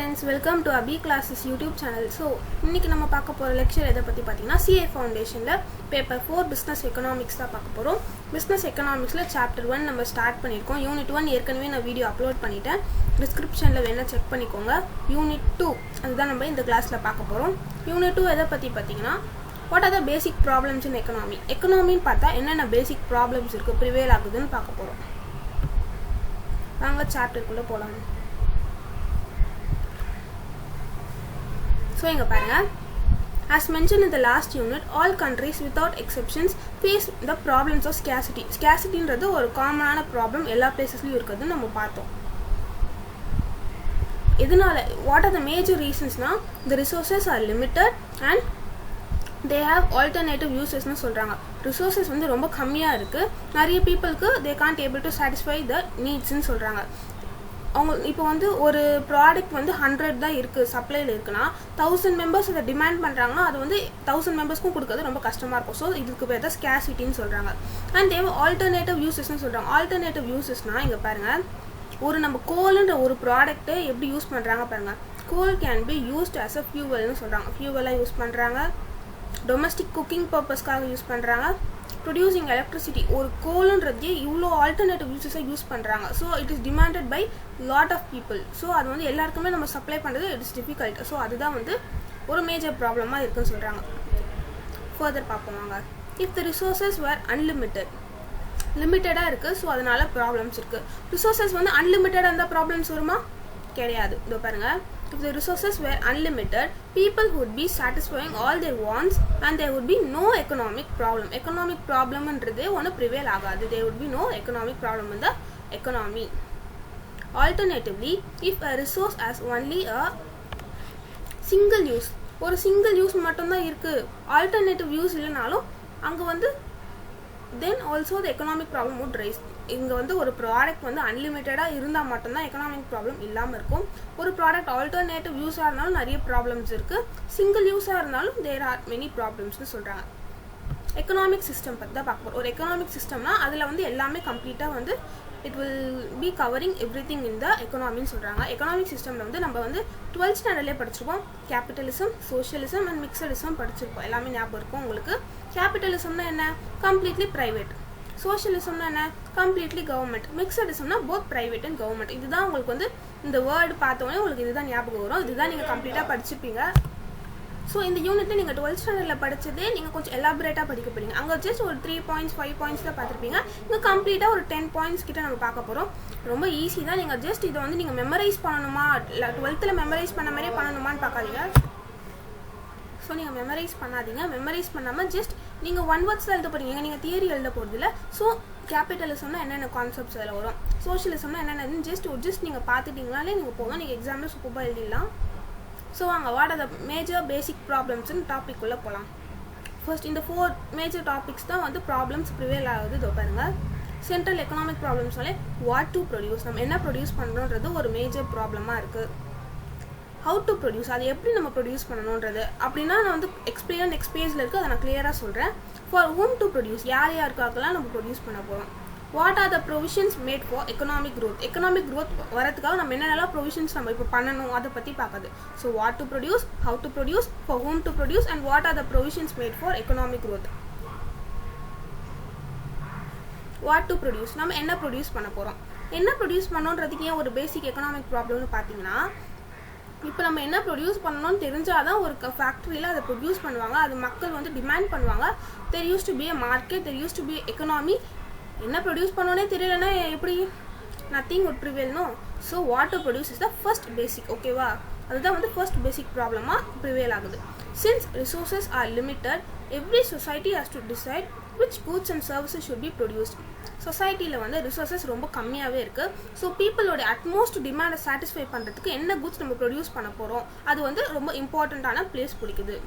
friends, welcome to Abhi Classes YouTube channel. So, இன்னைக்கு நம்ம பார்க்க போற லெக்சர் எதை பத்தி பாத்தீங்கன்னா CA ஃபவுண்டேஷன்ல பேப்பர் 4 பிசினஸ் எகனாமிக்ஸ் தான் பார்க்க போறோம். பிசினஸ் எகனாமிக்ஸ்ல சாப்டர் 1 நம்ம ஸ்டார்ட் பண்ணிருக்கோம். யூனிட் 1 ஏற்கனவே நான் வீடியோ அப்லோட் பண்ணிட்டேன். டிஸ்கிரிப்ஷன்ல வேணா செக் பண்ணிக்கோங்க. யூனிட் 2 அதுதான் நம்ம இந்த கிளாஸ்ல பார்க்க போறோம். யூனிட் 2 எதை பத்தி பாத்தீங்கன்னா what are the basic problems in economy? எகனாமின்னு பார்த்தா என்னென்ன பேசிக் ப்ராப்ளம்ஸ் இருக்கு ப்ரிவேல் ஆகுதுன்னு பார்க்க போறோம். வாங்க சாப்டருக்குள்ள போலாம். So, as mentioned in the last unit, all countries without exceptions face the problems of scarcity. Scarcity is a common problem in all places. What are the major reasons? The resources are limited and they have alternative uses. Resources are ரொம்ப கம்மியா இருக்கு. நிறைய peopleக்கு they can't able to satisfy the needs ன்னு சொல்றாங்க. அவங்க இப்போ வந்து ஒரு ப்ராடக்ட் வந்து 100 தான் இருக்கு சப்ளைல இருக்குன்னா 1000 மெம்பர்ஸ் அதை டிமாண்ட் பண்றாங்கன்னா அது வந்து 1000 மெம்பர்ஸ்க்கும் கொடுக்கிறது ரொம்ப கஷ்டமா இருக்கும். ஸோ இதுக்கு பேர் தான் ஸ்கேர்சிட்டின்னு சொல்றாங்க. அண்ட் தேவ் ஆல்டர்னேட்டிவ் யூசஸ்ன்னு சொல்றாங்க. ஆல்டர்னேட்டிவ் யூசஸ்னா இங்க பாருங்க, ஒரு நம்ம கோல்ன்ற ஒரு ப்ராடக்ட்டை எப்படி யூஸ் பண்றாங்க பாருங்க. Coal can be used as a ஃபியூவல்னு சொல்றாங்க. ஃபியூவலா யூஸ் பண்றாங்க, டொமஸ்டிக் குக்கிங் பர்பஸ்க்காக யூஸ் பண்றாங்க, ப்ரொடியூசிங் எலக்ட்ரிசிட்டி. ஒரு கோல்ன்றதே இவ்வளோ ஆல்டர்னேட்டிவ் யூசஸை யூஸ் பண்ணுறாங்க. So it is demanded by lot of people. So அது வந்து எல்லாருக்குமே நம்ம சப்ளை பண்ணுறது இட் இஸ் டிஃபிகல்ட். ஸோ அதுதான் வந்து ஒரு மேஜர் ப்ராப்ளமாக இருக்குன்னு சொல்கிறாங்க. ஃபர்தர் பார்ப்போம் வாங்க. If the resources were unlimited, லிமிட்டடாக இருக்குது. ஸோ அதனால ப்ராப்ளம்ஸ் இருக்குது. ரிசோர்ஸஸ் வந்து அன்லிமிட்டடாக இருந்தால் ப்ராப்ளம்ஸ் வருமா? கிடையாது. இதோ பாருங்கள், if the resources were unlimited, people would be satisfying all their wants and there would be no economic problem. Economic problem என்றதே ஒன்று prevail ஆகாது. There would be no economic problem in the economy. Alternatively, if a resource has only a single use, ஒரு single use மட்டும்தான் இருக்கு, alternative use இல்லைனாலும் அங்கே வந்து then also the economic problem would rise. இங்கே வந்து ஒரு ப்ராடக்ட் வந்து அன்லிமிட்டடாக இருந்தால் மட்டும்தான் எக்கனாமிக் ப்ராப்ளம் இல்லாமல் இருக்கும். ஒரு ப்ராடக்ட் ஆல்டர்னேட்டிவ் யூஸாக இருந்தாலும் நிறைய ப்ராப்ளம்ஸ் இருக்குது. சிங்கிள் யூஸாக இருந்தாலும் தேர் ஆர் மெனி ப்ராப்ளம்ஸ்னு சொல்கிறாங்க. எக்கனாமிக் சிஸ்டம் பற்றி தான் பார்க்க போகிறோம். ஒரு எக்கனாமிக் சிஸ்டம்னா அதில் வந்து எல்லாமே கம்ப்ளீட்டாக வந்து it will be covering everything in the எக்கனாமின்னு சொல்கிறாங்க. எக்கனாமிக் சிஸ்டமில் வந்து நம்ம வந்து 12th ஸ்டாண்டர்ட்லேயே படிச்சிருப்போம். கேபிட்டலிசம், சோஷியலிசம் அண்ட் மிக்சடிசம் படிச்சிருப்போம். எல்லாமே ஞாபகம் இருக்கும் உங்களுக்கு. கேபிட்டலிசம்னா என்ன? Completely private. சோஷியலிசம்னா என்ன? Completely government. மிக்சடிசம்னா போத் ப்ரைவேட் அண்ட் கவர்மெண்ட். இதுதான் உங்களுக்கு வந்து இந்த வேர்டு பார்த்தோன்னே உங்களுக்கு இதுதான் ஞாபகம் வரும். இதுதான் நீங்கள் கம்ப்ளீட்டாக படிச்சிருப்பீங்க. ஸோ இந்த யூனிட்ல நீங்கள் 12th ஸ்டாண்டர்டில் படித்ததே நீங்கள் கொஞ்சம் எலாபரேட்டாக படிக்க போறீங்க. அங்கே ஜஸ்ட் ஒரு 3 பாயிண்ட்ஸ் 5 பாயிண்ட்ஸ் தான் பார்த்துருப்பீங்க. இங்கே கம்ப்ளீட்டாக ஒரு 10 பாயிண்ட்ஸ் கிட்ட நம்ம பார்க்க போகிறோம். ரொம்ப ஈஸி தான். நீங்கள் ஜஸ்ட் இதை வந்து நீங்கள் மெமரைஸ் பண்ணணுமா, இல்லை 12th மெமரைஸ் பண்ண மாதிரியே பண்ணணுமான்னு பார்க்காதீங்க. ஸோ நீங்கள் மெமரைஸ் பண்ணாதீங்க. மெமரைஸ் பண்ணாமல் ஜஸ்ட் நீங்கள் 1 words தான் எழுத போகிறீங்க. நீங்கள் தியரி எழுத போகிறது இல்லை. ஸோ கேபிட்டலிசம்னா என்னென்ன கான்செப்ட்ஸ் அதில் வரும், சோஷியலிசம்னா என்னென்னு ஜஸ்ட் நீங்கள் பார்த்துட்டிங்கனாலே நீங்கள் போதும். நீங்கள் எக்ஸாமில் சூப்பராக எழுதிடலாம். ஸோ வாங்க, what are the major basic ப்ராப்ளம்ஸ்ன்னு டாபிக் உள்ள போகலாம். ஃபர்ஸ்ட் இந்த 4 மேஜர் டாபிக்ஸ் தான் வந்து ப்ராப்ளம்ஸ் ப்ரிவேல் ஆகுது. இதோ பாருங்கள். சென்ட்ரல் எக்கனாமிக் ப்ராப்ளம்ஸ்னாலே வாட் டு ப்ரொடியூஸ், நம்ம என்ன ப்ரொடியூஸ் பண்ணுறோன்றது ஒரு மேஜர் ப்ராப்ளமாக இருக்குது. ஹவு டு ப்ரொடியூஸ், அதை எப்படி நம்ம ப்ரொடியூஸ் பண்ணணுன்றது அப்படின்னா நான் வந்து எக்ஸ்பிளைன் நெக்ஸ்ட் பேஜில் இருக்குது, அதை நான் கிளியராக சொல்கிறேன். ஃபார் ஹூம் டு ப்ரொடியூஸ், யார் யாருக்காகலாம் நம்ம ப்ரொடியூஸ் பண்ண போகிறோம். What are the provisions made for economic growth, economic growth வரதுக்காக நம்ம என்னென்னலாம் ப்ரொவிஷன்ஸ் நம்ம இப்போ பண்ணணும் அதை பற்றி பார்க்குது. So what to produce, how to produce, for whom to produce and what are the provisions made for economic growth. What to produce, நம்ம என்ன ப்ரொடியூஸ் பண்ண போகிறோம். என்ன ப்ரொடியூஸ் பண்ணோன்றதுக்கு ஏன் ஒரு பேசிக் எக்கனாமிக் ப்ராப்ளம்னு பார்த்தீங்கன்னா, இப்போ நம்ம என்ன ப்ரொடியூஸ் பண்ணணும்னு தெரிஞ்சால் தான் ஒரு ஃபேக்ட்ரியில் அதை ப்ரொடியூஸ் பண்ணுவாங்க. அது மக்கள் வந்து டிமாண்ட் பண்ணுவாங்க. There used to be a market, there used to be economy. என்ன ப்ரொடியூஸ் பண்ணோன்னே தெரியலன்னா எப்படி nothing would prevail, no. So what to produce is the first basic. ஓகேவா? அதுதான் வந்து ஃபர்ஸ்ட் பேசிக் ப்ராப்ளமாக ப்ரிவேல் ஆகுது. Since resources are limited, every society has to decide which goods and services should be produced. சொசைட்டியில் வந்து resources ரொம்ப கம்மியாகவே இருக்குது. ஸோ பீப்புளோட அட்மோஸ்ட் டிமாண்டை சாட்டிஸ்ஃபை பண்ணுறதுக்கு என்ன குட்ஸ் நம்ம ப்ரொடியூஸ் பண்ண போகிறோம் அது வந்து ரொம்ப இம்பார்ட்டண்ட்டான பிளேஸ் பிடிக்குது.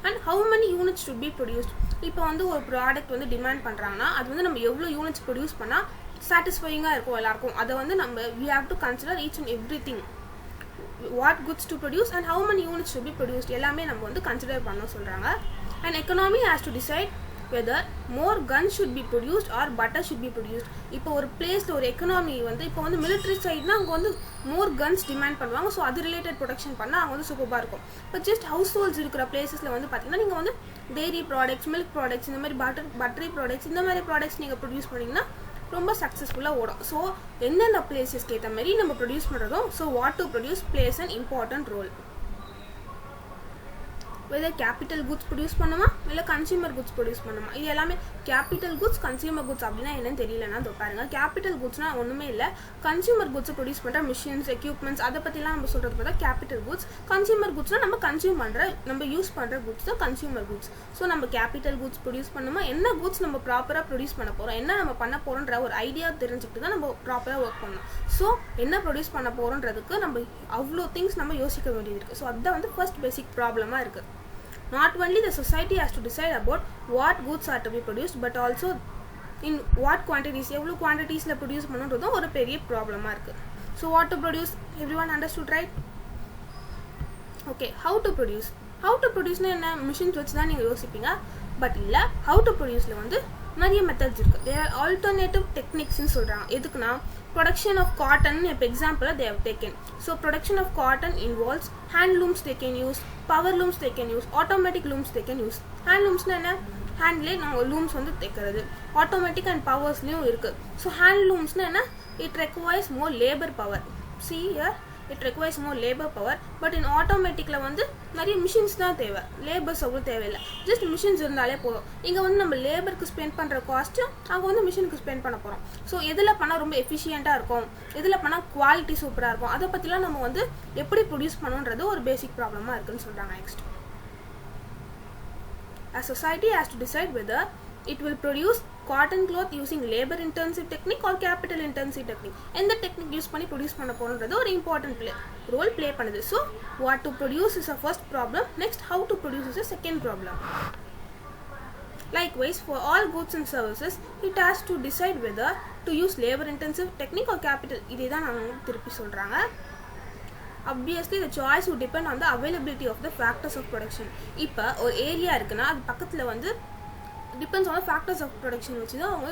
And how many units should be produced. இப்போ வந்து ஒரு ப்ராடக்ட் வந்து டிமாண்ட் பண்ணுறாங்கன்னா அது வந்து நம்ம எவ்வளோ யூனிட்ஸ் ப்ரொடியூஸ் பண்ணால் சாட்டிஸ்ஃபையிங்காக இருக்கும் எல்லாருக்கும். அதை வந்து நம்ம we have to consider each and everything. What goods to produce and how many units should be produced எல்லாமே நம்ம வந்து கன்சிடர் பண்ண சொல்கிறாங்க. And economy has to decide whether more guns should be produced or butter should be produced. இப்போ ஒரு பிளேஸ்ல ஒரு economy வந்து இப்போ வந்து மிலிட்டரி சைட்னா அங்கே வந்து மோர் கன்ஸ் டிமாண்ட் பண்ணுவாங்க. ஸோ அது ரிலேட்டட் ப்ரொடக்ஷன் பண்ணால் அங்கே வந்து சூப்பராக இருக்கும். இப்போ ஜஸ்ட் ஹவுஸ் ஹோல்ட்ஸ் இருக்கிற பிளேசஸில் வந்து பார்த்தீங்கன்னா நீங்கள் வந்து டெய்ரி ப்ராடக்ட்ஸ், மில்க் ப்ராடக்ட்ஸ், இந்த மாதிரி பட்டரி ப்ராடக்ட்ஸ், இந்த மாதிரி ப்ராடக்ட்ஸ் நீங்கள் ப்ரொடியூஸ் பண்ணிங்கன்னா ரொம்ப சக்ஸஸ்ஃபுல்லாக ஓடும். ஸோ எந்தெந்த பிளேசஸ்க்கு ஏற்ற மாதிரி நம்ம ப்ரொடியூஸ் பண்ணுறதும் so what to produce plays an important role. whether capital goods produce பண்ணுமா இல்லை கன்சியூமர் குட்ஸ் ப்ரொடியூஸ் பண்ணுமா. இது எல்லாமே கேபிட்டல் குட்ஸ், கன்சியூமர் குட்ஸ் அப்படின்னா என்னன்னு தெரியலன்னா பாருங்க. கேபிட்டல் குட்ஸ்னால் ஒன்றுமே இல்லை, கன்சியூமர் குட்ஸை ப்ரொடியூஸ் பண்ணுற மிஷின்ஸ், எக்யூப்மெண்ட்ஸ் அதை பற்றிலாம் நம்ம சொல்கிறது பார்த்தா கேபிட்டல் குட்ஸ். கன்சியூமர் குட்ஸ்னால் நம்ம கன்சியூம் பண்ணுற, நம்ம யூஸ் பண்ணுற குட்ஸ் தான் கன்சியூமர் குட்ஸ். ஸோ நம்ம கேபிட்டல் குட்ஸ் ப்ரொடியூஸ் பண்ணுமா, என்ன குட்ஸ் நம்ம ப்ராப்பராக ப்ரொடியூஸ் பண்ண போகிறோம், என்ன நம்ம பண்ண போகிறோன்ற ஒரு ஐடியா தெரிஞ்சுக்கிட்டு தான் நம்ம ப்ராப்பராக ஒர்க் பண்ணணும். ஸோ என்ன ப்ரொடியூஸ் பண்ண போகிறோன்றதுக்கு நம்ம அவ்வளோ திங்ஸ் நம்ம யோசிக்க வேண்டியது இருக்குது. ஸோ அதுதான் வந்து ஃபர்ஸ்ட் பேசிக் ப்ராப்ளமாக இருக்குது. Not only the society has to decide about what goods are to be produced, but also in what quantities, எவ்வளோ குவான்டிட்டிஸில் ப்ரொடியூஸ் பண்ணுன்றதும் ஒரு பெரிய ப்ராப்ளமாக இருக்குது. So what to produce, everyone understood right? Okay, how to produce. How to ப்ரொடியூஸ்னால் என்ன, machines வச்சு தான் நீங்கள் யோசிப்பீங்க. பட் இல்லை, ஹவு டு ப்ரொடியூஸில் வந்து நிறைய மெத்தட்ஸ் இருக்குது. தேர் ஆர் ஆல்டர்னேட்டிவ் டெக்னிக்ஸ்ன்னு சொல்கிறாங்க. எதுக்குன்னா production of cotton இப்போ எக்ஸாம்பிளாக they have taken. So production of cotton involves hand looms they can use, power looms they can use, automatic looms they can use. hand loomsனா என்ன, ஹேண்ட்லேயே நம்ம looms வந்து தைக்கிறது. Automatic and பவர்ஸ்லேயும் இருக்குது. So hand லூம்ஸ்னா என்ன, it requires more labor power. see here, it requires more labor power. but in automaticல வந்து நிறைய machines தான் தேவை, லேபர்ஸ் அவ்வளோ தேவையில்லை. ஜஸ்ட் மிஷின்ஸ் இருந்தாலே போதும். இங்கே வந்து நம்ம லேபருக்கு ஸ்பெண்ட் பண்ணுற காஸ்ட்டு அங்கே வந்து மிஷினுக்கு ஸ்பெண்ட் பண்ண போகிறோம். ஸோ எதில் பண்ணால் ரொம்ப எஃபிஷியண்ட்டாக இருக்கும், எதில் பண்ணால் குவாலிட்டி சூப்பராக இருக்கும், அதை பற்றிலாம் நம்ம வந்து எப்படி ப்ரொடியூஸ் பண்ணணுன்றது ஒரு பேசிக் ப்ராப்ளமாக இருக்குன்னு சொல்கிறாங்க. Next, a society has to decide whether it will produce cotton cloth using labor intensive technique or capital intensive technique. எந்த டெக்னிக் யூஸ் பண்ணி ப்ரொடியூஸ் பண்ண போகிறது ஒரு இம்பார்ட்டன்ட் ரோல் ப்ளே பண்ணுது. So what to produce is a first problem. Next, how to produce is a second problem. Likewise, for all goods and services, it has to decide whether to use labor intensive technique or capital. இதே தான் நாங்கள் திருப்பி சொல்கிறாங்க. Obviously, the choice would depend on the availability of the factors of production. இப்போ ஒரு area இருக்குன்னா அது பக்கத்தில் வந்து depends on factors of production வச்சு தான் அவங்க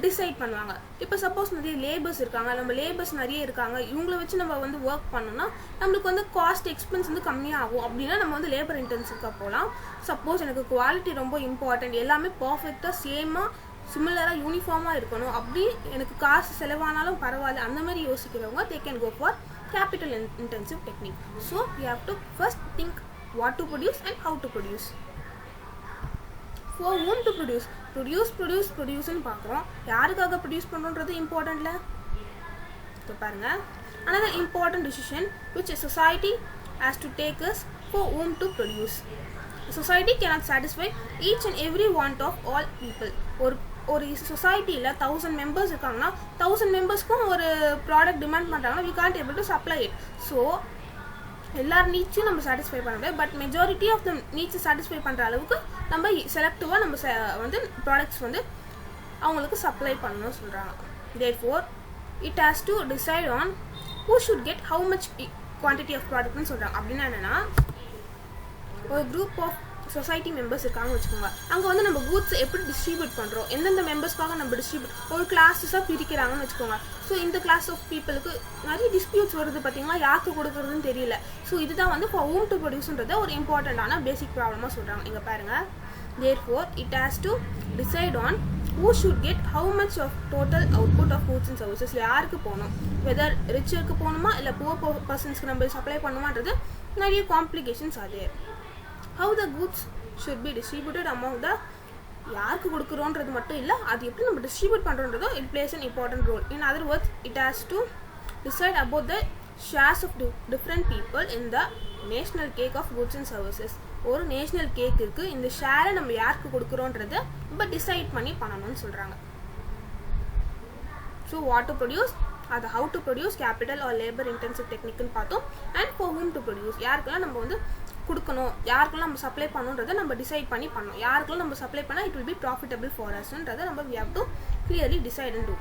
டிசைட் பண்ணுவாங்க. இப்போ சப்போஸ் நிறைய லேபர்ஸ் இருக்காங்க, நம்ம லேபர்ஸ் நிறைய இருக்காங்க, இவங்கள வச்சு நம்ம வந்து ஒர்க் பண்ணோம்னா நம்மளுக்கு வந்து காஸ்ட் எக்ஸ்பென்ஸ் வந்து கம்மியாகும். அப்படின்னா நம்ம வந்து லேபர் இன்டென்சிவ்காக போகலாம். சப்போஸ் எனக்கு குவாலிட்டி ரொம்ப இம்பார்ட்டன்ட், எல்லாமே பர்ஃபெக்டாக சேமாக சிமிலராக யூனிஃபார்மாக இருக்கணும், அப்படி எனக்கு காசு செலவானாலும் பரவாயில்ல, அந்த மாதிரி யோசிக்கிறவங்க they can go for capital intensive technique. So you have to first think what to produce and how to produce. For whom to produce, ப்ரொடியூஸ்ன்னு பார்க்குறோம். யாருக்காக ப்ரொடியூஸ் பண்ணுறது இம்பார்ட்டன்ட்ல இப்போ பாருங்க. another important decision which a society has to take is for whom to produce. A society cannot satisfy each and every want of all people. ஒரு சொசைட்டியில் 1000 members இருக்காங்கன்னா 1000 மெம்பர்ஸ்க்கும் ஒரு ப்ராடக்ட் டிமாண்ட் பண்ணுறாங்கன்னா we can't able to supply it. So எல்லார் நீட்ஸையும் நம்ம satisfy பண்ண முடியாது. பட் மெஜாரிட்டி ஆஃப் த நீட்ஸை சாட்டிஸ்ஃபை பண்ணுற அளவுக்கு நம்ம செலக்டிவாக நம்ம வந்து ப்ராடக்ட்ஸ் வந்து அவங்களுக்கு சப்ளை பண்ணணும்னு சொல்கிறாங்க. therefore it has to decide on who should get how much quantity of productனு சொல்கிறாங்க. அப்படின்னா என்னென்னா, ஒரு குரூப் ஆஃப் சொசைட்டி மெம்பர்ஸ் இருக்காங்கன்னு வச்சுக்கோங்க. அங்கே வந்து நம்ம கூட்ஸ் எப்படி டிஸ்ட்ரிபியூட் பண்ணுறோம், எந்தெந்த மெம்பர்ஸ்க்காக நம்ம டிஸ்ட்ரிபியூட் ஒரு கிளாஸஸாக பிரிக்கிறாங்கன்னு வச்சுக்கோங்க. ஸோ இந்த கிளாஸ் ஆஃப் பீப்புளுக்கு நிறைய டிஸ்பியூட்ஸ் வருது பார்த்தீங்களா, யாருக்கு கொடுக்குறதுன்னு தெரியல. ஸோ இதுதான் வந்து for whom to produceன்றதை ஒரு இம்பார்ட்டண்ட்டான பேசிக் ப்ராப்ளமாக சொல்கிறாங்க. இங்கே பாருங்கள், therefore it has to decide on who should get how much of total output of goods and services. யாருக்கு போகணும், வெதர் ரிச்சருக்கு போகணுமா இல்லை புவர் பர்சன்ஸ்க்கு நம்ம சப்ளை பண்ணுமான்றது நிறைய காம்ப்ளிகேஷன்ஸ் அது. how the goods should be distributed among the, யாருக்கு கொடுக்குறோன்றது மட்டும் இல்லை, அது எப்படி நம்ம distribute பண்ணுறோன்றதோ it plays an important role. in other words, it has to decide about the shares of different people in the national cake of goods and services. ஒரு national cake இருக்குது, இந்த ஷேரை நம்ம யாருக்கு கொடுக்குறோன்றதை இப்போ டிசைட் பண்ணி பண்ணணும்னு சொல்கிறாங்க. ஸோ வாட் டு ப்ரொடியூஸ், அது how to produce, capital or labour intensive டெக்னிக்னு பார்த்தோம். And for whom to produce, யாருக்கெல்லாம் நம்ம வந்து கொடுக்கணும், யாருக்கெல்லாம் நம்ம சப்ளை பண்ணணுன்றதை நம்ம டிசைட் பண்ணி பண்ணணும். யாருக்கெல்லாம் நம்ம சப்ளை பண்ணால் it will be profitable for அஸ்ன்றதை நம்ம we have to clearly decide and do.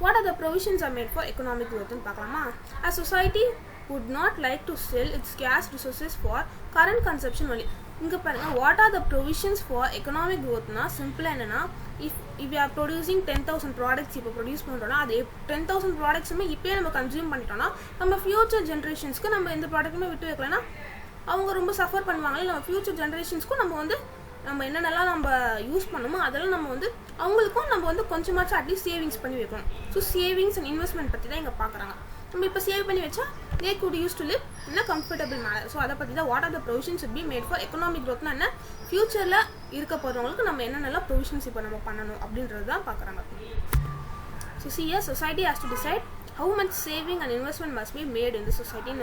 What are the provisions are made for economic growth ன்னு பார்க்கலாமா. A society would not like to sell its scarce resources for current consumption only. இங்கே பாருங்கள், what are the provisions for economic க்ரோத்னா சிம்பிளாக என்னென்னா, if we are producing 10,000 products இப்போ produce பண்ணுறோன்னா அது 10,000 ப்ராடக்ட்ஸுமே இப்போயே நம்ம கன்சியூம் பண்ணிட்டோம்னா நம்ம ஃபியூச்சர் ஜென்ரேஷன்ஸ்க்கு நம்ம எந்த ப்ராடக்ட்டுமே விட்டு வைக்கலன்னா அவங்க ரொம்ப சஃபர் பண்ணுவாங்களே. நம்ம ஃபியூச்சர் ஜென்ரேஷன்ஸ்க்கும் நம்ம என்னென்னலாம் நம்ம யூஸ் பண்ணுமோ அதெல்லாம் நம்ம அவங்களுக்கும் நம்ம கொஞ்சமாச்சும் அட்லீஸ்ட் சேவிங்ஸ் பண்ணி வைக்கணும். ஸோ சேவிங்ஸ் அண்ட் இன்வெஸ்ட்மெண்ட் பற்றி தான் இங்கே பார்க்குறாங்க. நம்ம இப்போ சேவ் பண்ணி வச்சா they could use to live in a comfortable manner. So அதை பற்றி தான் what are the provisions should be made for economic growthனா என்ன, ஃபியூச்சரில் இருக்க போகிறவங்களுக்கு நம்ம என்னென்னலாம் ப்ரொவிஷன்ஸ் இப்போ நம்ம பண்ணணும் அப்படின்றது தான் பார்க்குறாங்க. So society has to decide how much saving and investment must be made in the society.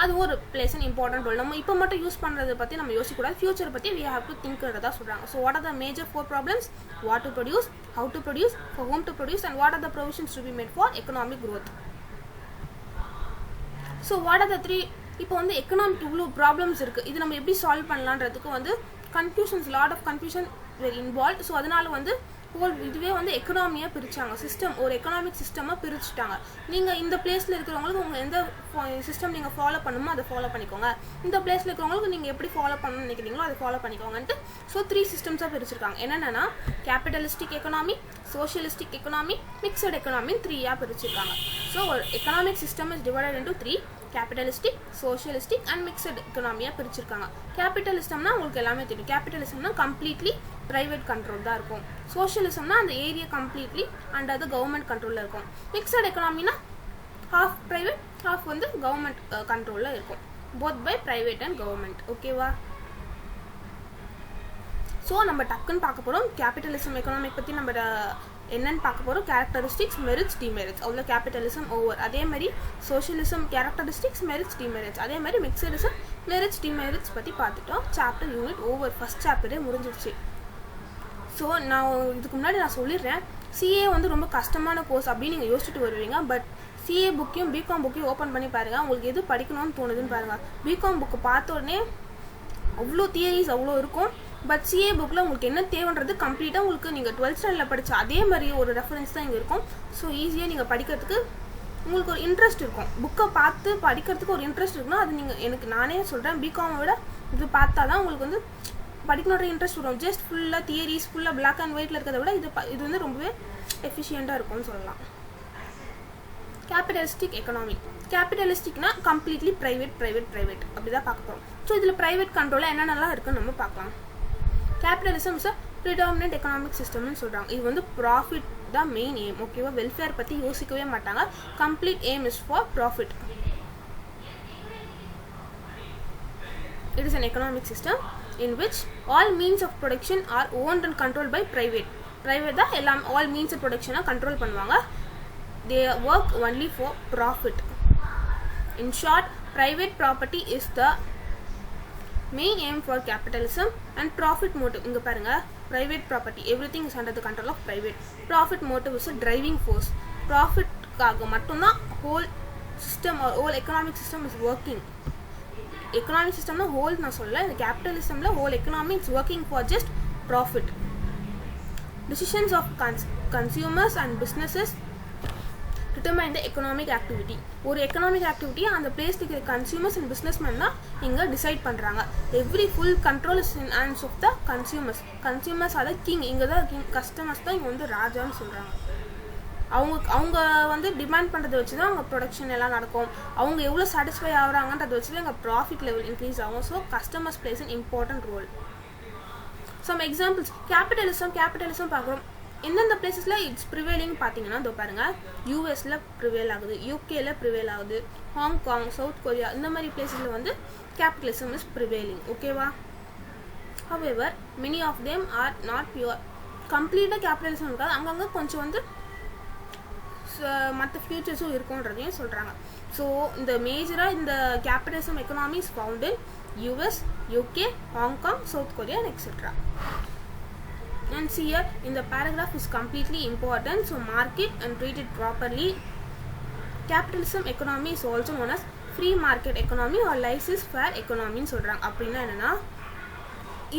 அது ஒரு பிளேஸ் அண்ட் இம்பார்ட்டன்ட் ரோல். நம்ம இப்போ மட்டும் யூஸ் பண்ணுறதை பற்றி நம்ம யோசிக்கக்கூடாது, ஃபியூச்சர் பற்றி we have to thinkன்றதா சொல்கிறாங்க. So what are the major 4 problems, what to produce, how to produce, for whom to produce, and what are the provisions to be made for economic growth. So what are the 3, இப்போ economic இவ்வளோ problems இருக்குது, இது நம்ம எப்படி solve பண்ணலான்றதுக்கு confusions, lot of confusion very involve. So அதனால இதுவே எக்கனாமியாக பிரித்தாங்க, system ஒரு எக்கனாமிக் சிஸ்டமாக பிரிச்சுட்டாங்க. நீங்கள் இந்த பிளேஸில் இருக்கிறவங்களுக்கு உங்கள் எந்த சிஸ்டம் நீங்கள் ஃபாலோ பண்ணுமோ அதை ஃபாலோ பண்ணிக்கோங்க, இந்த பிளேஸில் இருக்கிறவங்களுக்கு நீங்கள் எப்படி ஃபாலோ பண்ணணும்னு நினைக்கிறீங்களோ அதை ஃபாலோ பண்ணிக்கோங்கன்ட்டு. ஸோ 3 சிஸ்டம்ஸாக பிரிச்சிருக்காங்க. என்னென்னா capitalistic economy, socialistic economy, mixed எக்கனாமின்னு 3யாக பிரிச்சிருக்காங்க. ஸோ ஒரு economic system is divided into 3, capitalistic, socialistic and mixed எக்கனாமியாக பிரிச்சிருக்காங்க. கேபிட்டலிசம்னா உங்களுக்கு எல்லாமே தெரியும், கேபிட்டலிசம்னா கம்ப்ளீட்லி ப்ரைவேட் கண்ட்ரோல் தான் இருக்கும். சோஷியலிசம்னா அந்த area completely under the government கண்ட்ரோலில் இருக்கும். மிக்சட் எக்கனாமினா ஹாஃப் ப்ரைவேட் ஹாஃப் கவர்மெண்ட் கண்ட்ரோலில் இருக்கும், both by private and government. ஓகேவா? ஸோ நம்ம டக்குன்னு பார்க்க போகிறோம் கேபிட்டலிசம் எக்கனாமிக் பற்றி. நம்ம என்னன்னு பார்க்க போகிறோம், கேரக்டரிஸ்டிக்ஸ், மெரிட்ஸ், டிமெரிட்ஸ். அவ்வளோ கேபிட்டலிசம் ஓவர். அதே மாதிரி சோஷியலிசம் கேரக்டரிஸ்டிக்ஸ், மெரிட்ஸ், டிமெரிட்ஸ். அதே மாதிரி மிக்சடிசம் மெரிட்ஸ், டிமெரிட்ஸ் பற்றி பார்த்துட்டோம். சாப்டர் யூனிட் ஓவர், ஃபஸ்ட் சாப்டரே முடிஞ்சிருச்சு. ஸோ நான் இதுக்கு முன்னாடி நான் சொல்லிடுறேன், சிஏ ரொம்ப கஷ்டமான கோர்ஸ் அப்படின்னு நீங்கள் யோசிச்சுட்டு வருவீங்க. பட் சிஏ புக்கையும் பிகாம் புக்கையும் ஓப்பன் பண்ணி பாருங்கள், உங்களுக்கு எது படிக்கணும்னு தோணுதுன்னு பாருங்கள். பிகாம் புக்கு பார்த்த உடனே அவ்வளோ தியரிஸ் அவ்வளோ இருக்கும். பட் சிஏ புக்கில் உங்களுக்கு என்ன தேவைன்றது கம்ப்ளீட்டாக உங்களுக்கு நீங்கள் 12th ஸ்டாண்டர்டில் படித்த அதே மாதிரி ஒரு ரெஃபரன்ஸ் தான் இங்கே இருக்கும். ஸோ ஈஸியாக நீங்கள் படிக்கிறதுக்கு உங்களுக்கு ஒரு இன்ட்ரெஸ்ட் இருக்கும். புக்கை பார்த்து படிக்கிறதுக்கு ஒரு இன்ட்ரெஸ்ட் இருக்குன்னா அது நானே சொல்கிறேன், பிகாமை விட இது பார்த்தா தான் உங்களுக்கு படிக்கணுன்ற இன்ட்ரெஸ்ட் வரும். ஜஸ்ட் ஃபுல்லாக தியரிஸ் ஃபுல்லாக பிளாக் அண்ட் ஒயிட்டில் இருக்கிறத விட இது ரொம்பவே எஃபிஷியண்ட்டாக இருக்கும்னு சொல்லலாம். கேபிட்டலிஸ்டிக் எக்கனாமி, கேபிட்டலிஸ்டிக்னா கம்ப்ளீட்லி ப்ரைவேட் அப்படி தான் பார்க்க போகிறோம். ஸோ இதில் ப்ரைவேட் கண்ட்ரோலில் என்னென்னலாம் இருக்குன்னு நம்ம பார்க்கலாம். Capitalism is a predominant economic சிஸ்டம்னு சொல்கிறாங்க. இது ப்ராஃபிட் தான் மெயின் எய்ம். ஓகேவா? வெல்ஃபேர் பற்றி யோசிக்கவே மாட்டாங்க. Complete aim is for profit. It is an economic system in which all means of production are owned and controlled by private தான் எல்லாம் all means of production control பண்ணுவாங்க. they work only for profit. in short, private property is the main aim for capitalism and profit motive. இங்க பாருங்க, private property, everything is under the control of private. Profit motive is a driving force. profit காக மட்டும்தான் whole system or whole economic system is working. economic system na whole na solla, the capitalism la whole economy is working for just profit. Decisions of consumers and businesses determine the economic activity. ஒரு economic activity அந்த பிளேஸ்ல இருக்கிற consumers and businessmen தான் இங்க decide பண்றாங்க. every full control is in hands of the consumers are the king. இங்க தான் king, customers தான் இங்க ராஜான்னு சொல்றாங்க. அவங்க டிமாண்ட் பண்ணுறதை வச்சு தான் அவங்க ப்ரொடக்ஷன் எல்லாம் நடக்கும். அவங்க எவ்வளோ சாட்டிஸ்ஃபை ஆகுறாங்கன்றதை வச்சு தான் எங்கள் ப்ராஃபிட் லெவல் இன்க்ரீஸ் ஆகும். So customers plays an important role. Some examples, capitalism பார்க்குறோம். எந்தெந்த பிளேசஸில் இட்ஸ் ப்ரிவேலிங் பார்த்தீங்கன்னா இதோ பாருங்கள், யூஎஸில் ப்ரிவேல் ஆகுது, யூகேல ப்ரிவேல் ஆகுது, ஹாங்காங், சவுத் கொரியா, இந்த மாதிரி பிளேஸில் கேபிட்டலிசம் இஸ் ப்ரிவேலிங். ஓகேவா? However many of them are not pure. கம்ப்ளீட்டாக கேபிட்டலிசம் இருக்காது, அங்கங்கே கொஞ்சம் மற்ற ஃபியூச்சர்ஸும் இருக்குன்றதையும் சொல்கிறாங்க. ஸோ இந்த மேஜராக இந்த capitalism economy is found in US, UK, Hong Kong, south Korea and etc. And see here in the paragraph is completely important, so mark it and treat it properly. Capitalism economy is also known as free market economy or laissez-faire economy ன்னு சொல்கிறாங்க. அப்படின்னா என்னென்னா,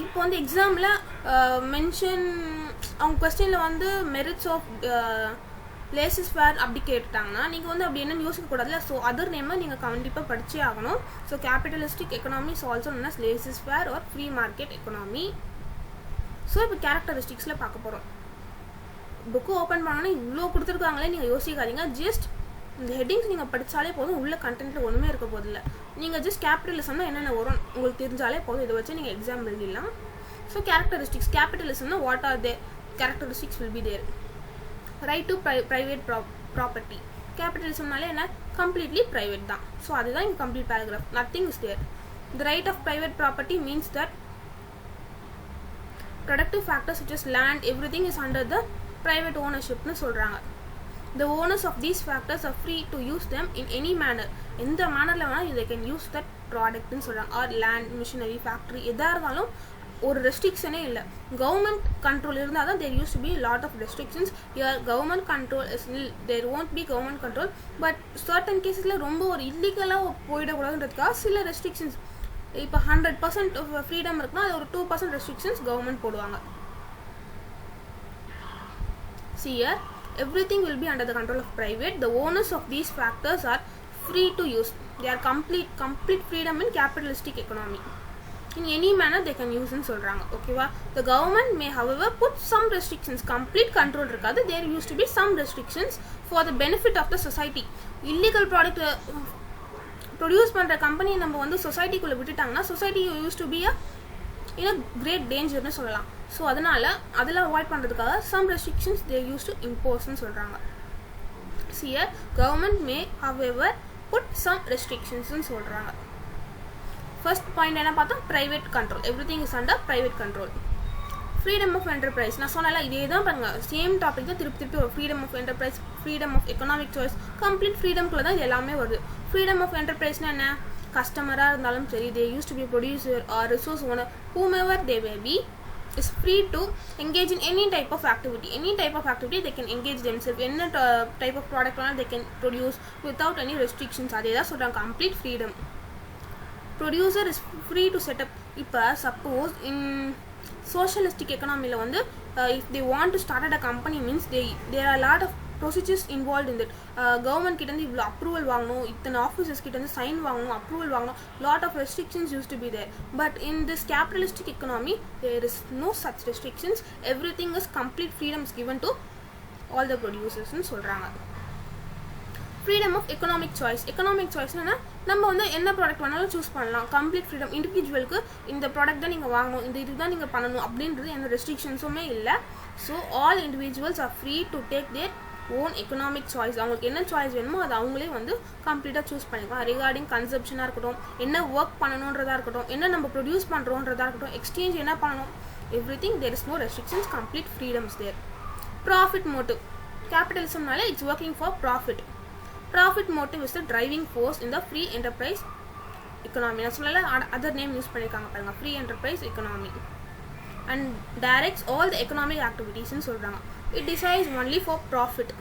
இப்போ எக்ஸாமில் mention அவங்க கொஸ்டினில் merits of laces fair அப்படி கேட்டுட்டாங்கன்னா நீங்கள் வந்து அப்படி என்னன்னு யோசிக்கக்கூடாதுல. ஸோ அதர் நேமை நீங்கள் கண்டிப்பாக படிச்சே ஆகணும். So capitalistic economy is also known as laissez faire or free market economy. So இப்போ கேரக்டரிஸ்டிக்ஸில் பார்க்க போகிறோம். புக்கு ஓப்பன் பண்ணோன்னா இவ்வளோ கொடுத்துருக்காங்களே நீங்கள் யோசிக்காதீங்க. ஜஸ்ட் இந்த ஹெட்டிங்ஸ் நீங்கள் படித்தாலே போதும், உள்ள கண்டென்ட்டில் ஒன்றுமே இருக்க போதில்லை. நீங்கள் ஜஸ்ட் கேபிட்டலிசம்னா என்னென்ன வரும் உங்களுக்கு தெரிஞ்சாலே போதும். இதை வச்சு நீங்கள் எக்ஸாம் எழுதிடலாம். ஸோ கேரக்டரிஸ்டிக்ஸ் கேபிட்டலிசம்னா what are their characteristics will be there. Right to private property. கேபிட்டலிசம்னாலே என்ன, கம்ப்ளீட்லி ப்ரைவேட் தான். ஸோ அதுதான் இங்கே complete paragraph. Nothing is there. The right of private property means that productive factors such as land, everything is under the private ownership னு சொல்கிறாங்க. The owners of these factors are free to use them in any manner. எந்த மேனரில் வேணால் they can use that product னு சொல்கிறாங்க. R land, machinery, factory எதாக இருந்தாலும் ஒரு ரெஸ்ட்ரிக்ஷனே இல்லை. கவர்மெண்ட் கண்ட்ரோல் இருந்தால் தான் there used to be a lot of restrictions. Here government control is nil. There won't be government control. But certain cases ரொம்ப ஒரு இல்லீகலாக போயிடக்கூடாதுன்றதுக்காக சில ரெஸ்ட்ரிக்ஷன்ஸ், இப்போ 100% ஃப்ரீடம் இருக்குன்னா அது ஒரு 2% ரெஸ்ட்ரிக்ஷன்ஸ் கவர்மெண்ட் போடுவாங்க. See here, everything will be under the control of private. The owners of these factors are free to use. They are complete freedom in capitalistic economy. In any manner they can use ன்னு சொல்கிறாங்க. ஓகேவா? The government may however put some restrictions. Complete control இருக்காது. There used to be some restrictions for the benefit of the society. Illegal product produce பண்ணுற கம்பெனியை நம்ம வந்து சொசைட்டிக்குள்ளே விட்டுட்டாங்கன்னா society use to be a great dangerன்னு சொல்லலாம். ஸோ அதனால் அதெல்லாம் அவாய்ட் பண்ணுறதுக்காக some restrictions they use to இம்போஸ்ன்னு சொல்கிறாங்க. சியர் government may however put some restrictionsன்னு சொல்கிறாங்க. ஃபர்ஸ்ட் பாயிண்ட் என்ன பார்த்தோம், private control. Everything is under private control. Freedom of enterprise. நான் சொன்னால இதே தான் பாருங்க, சேம் டாபிக் தான் திருப்பி ஒரு freedom of enterprise, freedom of economic choice, complete ஃப்ரீடம்குள்ளே தான் இது எல்லாமே வருது. ஃப்ரீடம் ஆஃப் என்டர்பிரைஸ்னா என்ன, கஸ்டமராக இருந்தாலும் சரி, they use to be producer or resource owner, whomever they may be is free to engage in any type of activity. Any type of activity they can engage themselves. என்ன type of product வேணாலும் they can produce without any restrictions. அதே தான் சொல்கிறாங்க, complete freedom. Producer is free to setup. இப்போ suppose இன் socialistic economy வந்து if they want to start a company means there are a lot of procedures involved in that. Government கிட்ட இருந்து இவ்வளோ approval வாங்கணும், இத்தனை ஆஃபீஸர்ஸ் கிட்ட இருந்து சைன் வாங்கணும், அப்ரூவல் வாங்கணும், lot of restrictions used to be there. But in this capitalistic economy there is no such restrictions. Everything is complete freedom is given to all the producers னு சொல்கிறாங்க. Freedom of economic choice. Economic சாய்ஸ்னா நம்ம வந்து என்ன product வேணாலும் choose பண்ணலாம். Complete freedom. இண்டிவிஜுவலுக்கு இந்த product தான் நீங்கள் வாங்கணும், இந்த இதுதான் நீங்கள் பண்ணணும் அப்படின்றது எந்த ரெஸ்ட்ரிக்ஷன்ஸுமே இல்லை. So all individuals are free to take their own economic choice. அவங்களுக்கு என்ன சாய்ஸ் வேணுமோ அது அவங்களே வந்து கம்ப்ளீட்டாக சூஸ் பண்ணிக்கலாம். ரிகார்டிங் கன்சப்ஷனாக இருக்கட்டும், என்ன ஒர்க் பண்ணணுன்றதா இருக்கட்டும், என்ன நம்ம ப்ரொடியூஸ் பண்ணுறோன்றதா இருக்கட்டும், எக்ஸ்சேஞ்ச் என்ன பண்ணணும், everything there is no restrictions, complete freedoms there. Profit motive. கேபிட்டலிசம்னாலே it's working for profit. Profit motive is the driving force in the free enterprise economy. நான் சொல்லல other name யூஸ் பண்ணிருக்காங்க பாருங்க, free enterprise economy, and directs all the economic activities ன்னு சொல்றாங்க. It decides only for profit.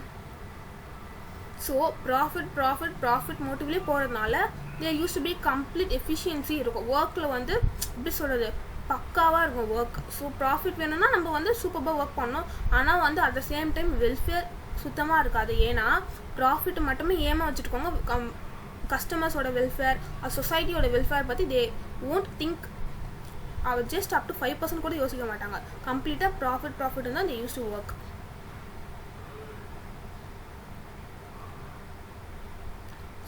So profit motiveல போறதுனால there used to be complete efficiency இருக்கும். ஒர்க்ல வந்து எப்படி சொல்றது, பக்காவாக இருக்கும் ஒர்க். ஸோ ப்ராஃபிட் வேணும்னா நம்ம வந்து சூப்பராக ஒர்க் பண்ணோம், ஆனால் வந்து at the same time welfare சுத்தமாக இருக்காது. ஏன்னா ப்ராஃபிட் மட்டுமே ஏமா வச்சுட்டுக்கோங்க, கஸ்டமர்ஸோட வெல்ஃபேர், சொசைட்டியோட வெல்ஃபேர் பற்றி தே won't think. அவர் ஜஸ்ட் அப் டு 5% கூட யோசிக்க மாட்டாங்க. கம்ப்ளீட்டாக ப்ராஃபிட் தான் they use to work.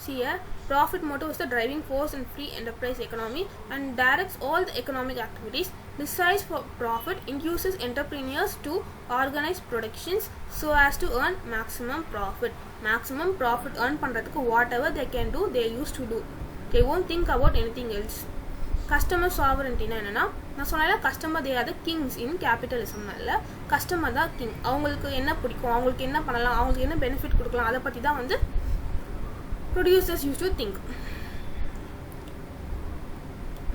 See here, profit motive is the driving force in free enterprise economy and directs all the economic activities. Besides for profit, induces entrepreneurs to organize productions so as to earn maximum profit. Maximum profit earn பண்றதுக்கு whatever they can do, they used to do. They won't think about anything else. Customer sovereignty என்னன்னா, நான் சொன்னால customer they are the kings in கேபிட்டலிசம்னால customer தான் king. அவங்களுக்கு என்ன பிடிக்கும், அவங்களுக்கு என்ன பண்ணலாம், அவங்களுக்கு என்ன பெனிஃபிட் கொடுக்கலாம், அதை பற்றி தான் வந்து producers used to think.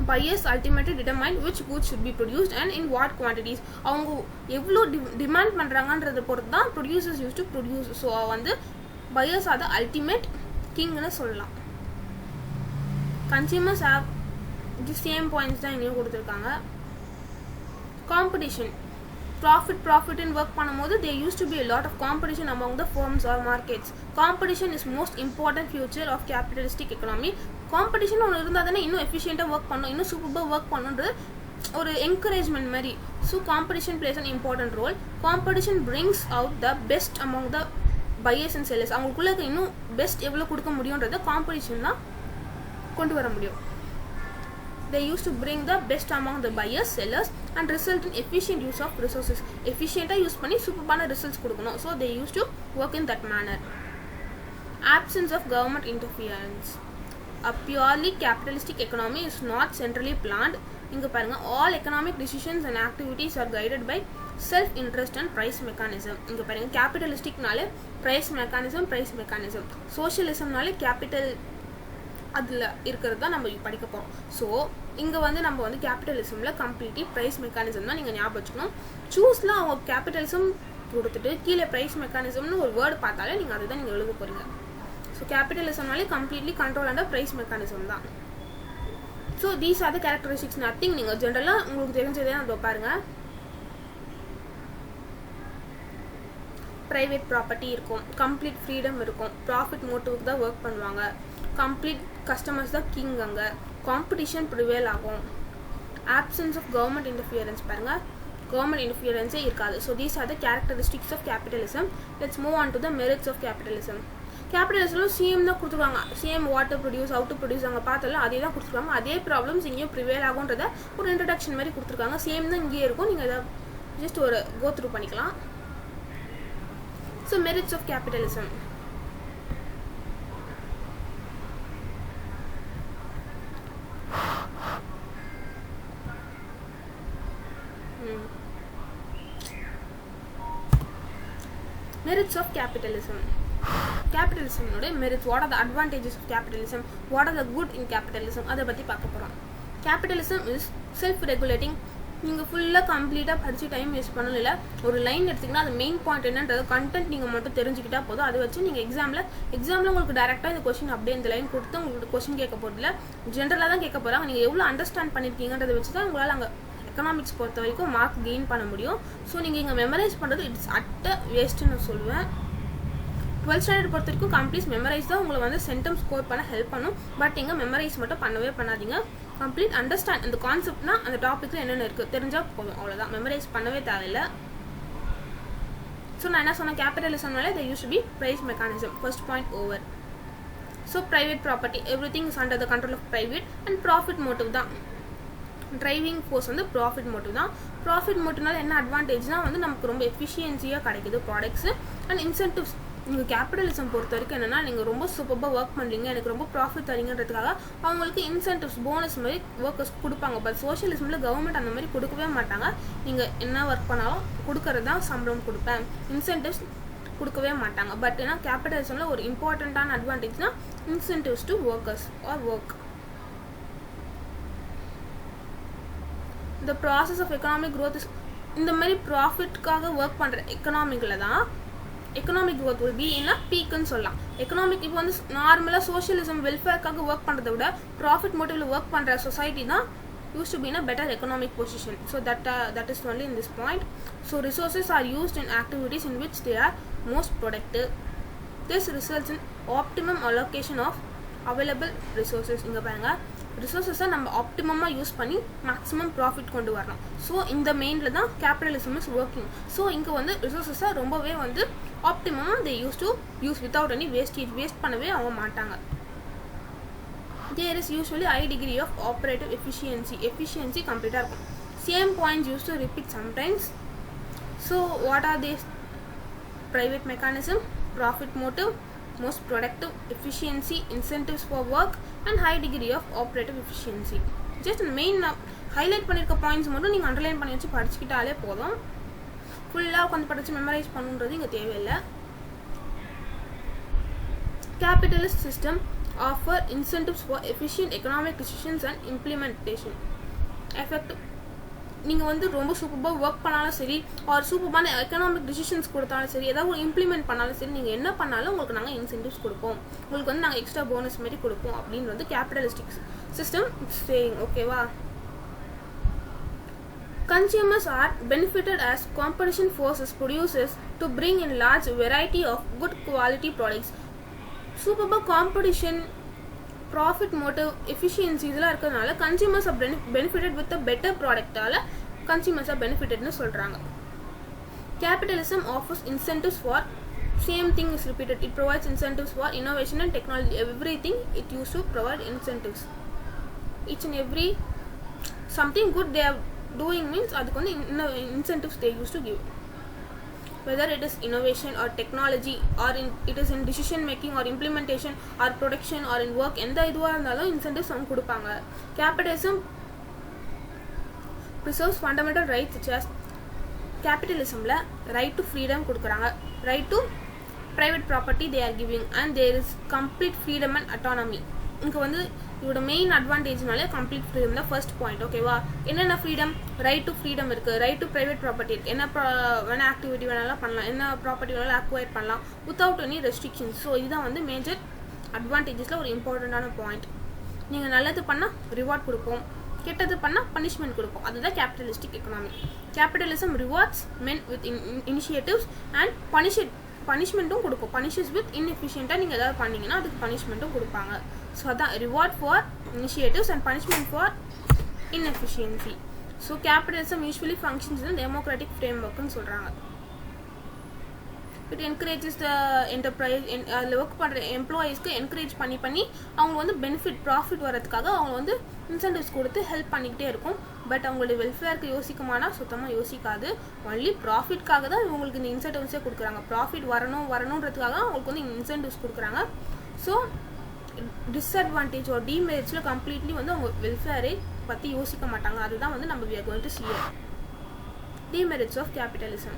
Buyers ultimately determine which goods should be produced and in what quantities. அவங்க எவ்வளோ டிமாண்ட் பண்ணுறாங்கன்றதை பொறுத்து தான் producers used to produce. So வந்து buyers are the ultimate kingனு சொல்லலாம். Consumers have the same points தான் இங்கேயும் கொடுத்துருக்காங்க. Competition. profit in work பண்ணும்போது there used to be a lot of competition among the firms or markets. Competition is most important feature of capitalistic economy. Competition ஒன்று இருந்தால் தானே இன்னும் எஃபிஷியண்ட்டாக work பண்ணணும், இன்னும் சூப்பராக ஒர்க் பண்ணணுன்றது ஒரு என்கரேஜ்மெண்ட் மாதிரி. So competition plays an important role. Competition brings out the best among the buyers and sellers. அவங்களுக்குள்ள இன்னும் பெஸ்ட் எவ்வளோ கொடுக்க முடியுன்றதை காம்படிஷன் தான் கொண்டு வர முடியும். They used to bring the best among the buyers, sellers and result in efficient use of resources. Efficiently use பண்ணி சூப்பரான results கொடுக்கணும். So they used to work in that manner. Absence of government interference. A purely capitalistic economy is not centrally planned. இங்க பாருங்க, all economic decisions and activities are guided by self interest and price mechanism. இங்க பாருங்க, capitalisticனாலே price mechanism. Socialismனாலே capital அதில் இருக்கிறது தான் நம்ம படிக்க போகிறோம். ஸோ இங்கே வந்து நம்ம வந்து கேபிட்டலிசமில் கம்ப்ளீட்லி ப்ரைஸ் மெக்கானிசம் தான் நீங்கள் ஞாபகம் வச்சுக்கணும். சூஸில் அவங்க கேபிட்டலிசம் கொடுத்துட்டு கீழே ப்ரைஸ் மெக்கானிசம்னு ஒரு வேர்டு பார்த்தாலே நீங்கள் அதுதான் நீங்கள் எழுத போகிறீங்க. ஸோ கேபிட்டலிசம்னாலே completely control under price mechanism தான். So these are the characteristics. Nothing நீங்கள் ஜென்ரலாக உங்களுக்கு தெரிஞ்சதே அதை பாருங்கள். ப்ரைவேட் ப்ராப்பர்ட்டி இருக்கும், கம்ப்ளீட் ஃப்ரீடம் இருக்கும், ப்ராஃபிட் மோட்டிவ்க்கு தான் ஒர்க் பண்ணுவாங்க, கம்ப்ளீட் கஸ்டமர்ஸ் தான் கிங், அங்கே காம்படிஷன் ப்ரிவேல் ஆகும். ஆப்சன்ஸ் ஆஃப் கவர்மெண்ட் இன்டர்ஃபியரன்ஸ் பாருங்கள், கவர்மெண்ட் இன்டர்ஃபியரன்ஸே இருக்காது. So these are the characteristics of capitalism. Let's move on to the merits of capitalism. Capitalism same தான் கொடுத்துருவாங்க. Same water produce, out to produce அங்கே பார்த்தாலும் அதே தான் கொடுத்துருக்காங்க. அதே ப்ராப்ளம்ஸ் இங்கேயும் ப்ரிவேல் ஆகுன்றத ஒரு இன்ட்ரடக்ஷன் மாதிரி கொடுத்துருக்காங்க. சேம் தான் இங்கேயே இருக்கும். நீங்கள் அதை ஜஸ்ட் ஒரு கோ த்ரூ பண்ணிக்கலாம். So merits of capitalism. Merits of capitalism. Capitalism நோட merits. What are the advantages of capitalism? What are the good in capitalism? அதை பற்றி பார்க்க போகிறோம். Capitalism is self-regulating. நீங்கள் ஃபுல்லாக கம்ப்ளீட்டாக படித்து டைம் வேஸ்ட் பண்ணணும். இல்லை ஒரு லைன் எடுத்திங்கன்னா அது மெயின் பாயிண்ட் என்னன்றது கண்டென்ட் நீங்கள் மட்டும் தெரிஞ்சுக்கிட்டா போதும். அதை வச்சு நீங்கள் எக்ஸாமில் உங்களுக்கு டேரெக்டாக இந்த கொஸ்டின் அப்படியே இந்த லைன் கொடுத்து உங்களுக்கு கொஸ்டின் கேட்க போகிறதில்ல, ஜென்ரலாக தான் கேட்க போகிறாங்க. நீங்கள் எவ்வளோ அண்டர்ஸ்டாண்ட் பண்ணியிருக்கீங்கன்றதை வச்சு தான் உங்களால் அங்கே எக்கனாமிக்ஸ் பொறுத்த வரைக்கும் மார்க் கெயின் பண்ண முடியும். ஸோ நீங்கள் இங்கே மெமரைஸ் பண்ணுறது இட்ஸ் அட்ட வேஸ்ட்டுன்னு நான் சொல்லுவேன். 12th ஸ்டாண்டர்ட் பொறுத்த வரைக்கும் கம்ப்ளீட் மெமரைஸ் தான் உங்களை வந்து சென்டம் ஸ்கோர் பண்ண ஹெல்ப் பண்ணும். பட் இங்கே மெமரைஸ் மட்டும் பண்ணவே பண்ணாதீங்க. கம்ப்ளீட் அண்டர்ஸ்டாண்ட் அந்த கான்செப்ட்னா அந்த டாப்பிக்கில் என்னென்ன இருக்குது தெரிஞ்சால் போதும், அவ்வளோதான். மெமரைஸ் பண்ணவே தேவையில்லை. ஸோ நான் என்ன சொன்னேன், கேபிட்டலிசம்னாலே they used to be price mechanism. First point over. So private property, everything is under the control of private and profit motive தான். டிரைவிங் ஃபோர்ஸ் வந்து ப்ராஃபிட் மோட்டிவ் தான். ப்ராஃபிட் மோட்டிவ்னால என்ன அட்வான்டேஜ்னா வந்து நமக்கு ரொம்ப எஃபிஷியன்சியாக கிடைக்குது ப்ராடக்ட்ஸு அண்ட் இன்சென்டிவ்ஸ். நீங்கள் கேபிட்டலிசம் பொறுத்த வரைக்கும் என்னென்னா நீங்கள் ரொம்ப சூப்பராக ஒர்க் பண்ணுறீங்க, எனக்கு ரொம்ப ப்ராஃபிட் தரீங்கன்றதுக்காக அவங்களுக்கு இன்சென்டிவ்ஸ் போனஸ் மாதிரி ஒர்க்கர்ஸ் கொடுப்பாங்க. பட் சோஷியலிசமில் கவர்மெண்ட் அந்த மாதிரி கொடுக்கவே மாட்டாங்க. நீங்கள் என்ன ஒர்க் பண்ணாலும் கொடுக்கறது தான் சம்பளம் கொடுப்பேன், இன்சென்டிவ்ஸ் கொடுக்கவே மாட்டாங்க. பட் ஏன்னா கேபிட்டலிசமில் ஒரு இம்பார்ட்டண்ட்டான அட்வான்டேஜ்னா incentives to workers or work. The process of economic growth is இந்த மாதிரி ப்ராஃபிட்காக ஒர்க் பண்ணுற எக்கனாமிக்கில் தான் economic growth will be in a peakன்னு சொல்லலாம். எக்கனாமிக் இப்போ வந்து நார்மலாக சோஷியலிசம் வெல்ஃபேர்க்காக ஒர்க் பண்ணுறதை விட ப்ராஃபிட் மோட்டிவில் ஒர்க் பண்ணுற சொசைட்டி தான் used to be in a better economic position. So that is only in this point. So resources are used in activities in which they are most productive. This results in optimum allocation of available resources. இங்கே பாருங்க, ரிசோர்ஸஸை நம்ம ஆப்டிமமாக use பண்ணி maximum profit கொண்டு வரணும். So இந்த மெயினில் தான் capitalism is working. So இங்கே வந்து ரிசோர்ஸஸை ரொம்பவே வந்து ஆப்டிமமாக they use without any waste பண்ணவே அவங்க மாட்டாங்க. There is usually high degree of operative efficiency கம்ப்ளீட்டாக இருக்கும். Same points used to repeat sometimes. So what are these? Private mechanism, profit motive, most productive, efficiency, incentives for work and high degree of operative efficiency. Just main highlight பண்ணிருக்க points மட்டும் நீங்கள் underline பண்ணி வச்சு படிச்சுக்கிட்டாலே போதும். ஃபுல்லாக உட்காந்து படித்து memorise பண்ணுன்றது இங்கே தேவையில்லை. Capitalist system offer incentives for efficient economic decisions and implementation. Effective. நீங்கள் வந்து ரொம்ப சூப்பராக ஒர்க் பண்ணாலும் சரி, ஒரு சூப்பரான எக்கனாமிக் டிசிஷன்ஸ் கொடுத்தாலும் சரி, ஏதாவது ஒரு இம்ப்ளிமெண்ட் பண்ணாலும் சரி, நீங்கள் என்ன பண்ணாலும் உங்களுக்கு நாங்கள் இன்சென்டிவ்ஸ் கொடுப்போம், உங்களுக்கு வந்து நாங்கள் எக்ஸ்ட்ரா போனஸ் மாதிரி கொடுப்போம் அப்படின்னு வந்து கேபிட்டலிஸ்டிக் சிஸ்டம் சேயிங். ஓகேவா? Consumers are benefited as competition forces producers to bring in large variety of good quality products. Superb competition, profit motive, efficiency இதெல்லாம் இருக்கிறதுனால consumers are benefited with a better product ஆல consumers are benefited னு சொல்றாங்க. Capitalism offers incentives for same thing is repeated. It provides incentives for innovation and technology. Everything it used to provide incentives. Each and every something good they are doing means adukku vandu incentives they used to give. Whether it is innovation or technology or it is in decision making or implementation or production or in work, endha iduvaa irundhalum incentives avanga kudupanga. Capitalism preserves fundamental rights such as capitalism la right to freedom kudukranga, right to private property they are giving, and there is complete freedom and autonomy. இங்க வந்து இதோட main அட்வான்டேஜ்னாலே complete freedom தான் first point. ஓகேவா? என்னென்ன freedom? Right to freedom இருக்கு, right to private property இருக்கு, என்ன வேணா ஆக்டிவிட்டி வேணாலும் பண்ணலாம், என்ன ப்ராப்பர்ட்டி வேணாலும் அக்வயர் பண்ணலாம் வித்தவுட் எனி ரெஸ்ட்ரிக்ஷன்ஸ். ஸோ இதுதான் வந்து மேஜர் அட்வான்டேஜஸில் ஒரு இம்பார்ட்டண்டான பாயிண்ட். நீங்கள் நல்லது பண்ணால் ரிவார்ட் கொடுப்போம், கெட்டது பண்ணால் பனிஷ்மெண்ட் கொடுப்போம். அதுதான் capitalistic economy. Capitalism rewards men with initiatives and பனிஷ்மெண்ட்டும் கொடுக்கும். பனிஷஸ் வித் இன்எஃபிஷியண்டாக நீங்கள் ஏதாவது பண்ணீங்கன்னா அதுக்கு பனிஷ்மெண்ட்டும் கொடுப்பாங்க. ஸோ அதான் reward for initiatives and punishment for inefficiency. So capitalism usually functions in a democratic framework னு சொல்றாங்க. It encourages the enterprise அதில் ஒர்க் பண்ணுற எம்ப்ளாயீஸ்க்கு என்கரேஜ் பண்ணி அவங்க வந்து பெனிஃபிட் ப்ராஃபிட் வரதுக்காக அவங்க வந்து இன்சென்டிவ்ஸ் கொடுத்து ஹெல்ப் பண்ணிக்கிட்டே இருக்கும். பட் அவங்களுடைய வெல்ஃபேருக்கு யோசிக்குமானா சுத்தமாக யோசிக்காது. ஒன்லி ப்ராஃபிட்காக தான் இவங்களுக்கு இந்த இன்சென்டிவ்ஸே கொடுக்குறாங்க. ப்ராஃபிட் வரணுன்றதுக்காக அவங்களுக்கு வந்து இன்சென்டிவ்ஸ் கொடுக்குறாங்க. ஸோ டிஸ்அட்வான்டேஜ் ஒரு டிமெரிட்ஸில் கம்ப்ளீட்லி வந்து அவங்க வெல்ஃபேரை பற்றி யோசிக்க மாட்டாங்க. அதுதான் வந்து நம்ம we are going to see it. Demerits of capitalism.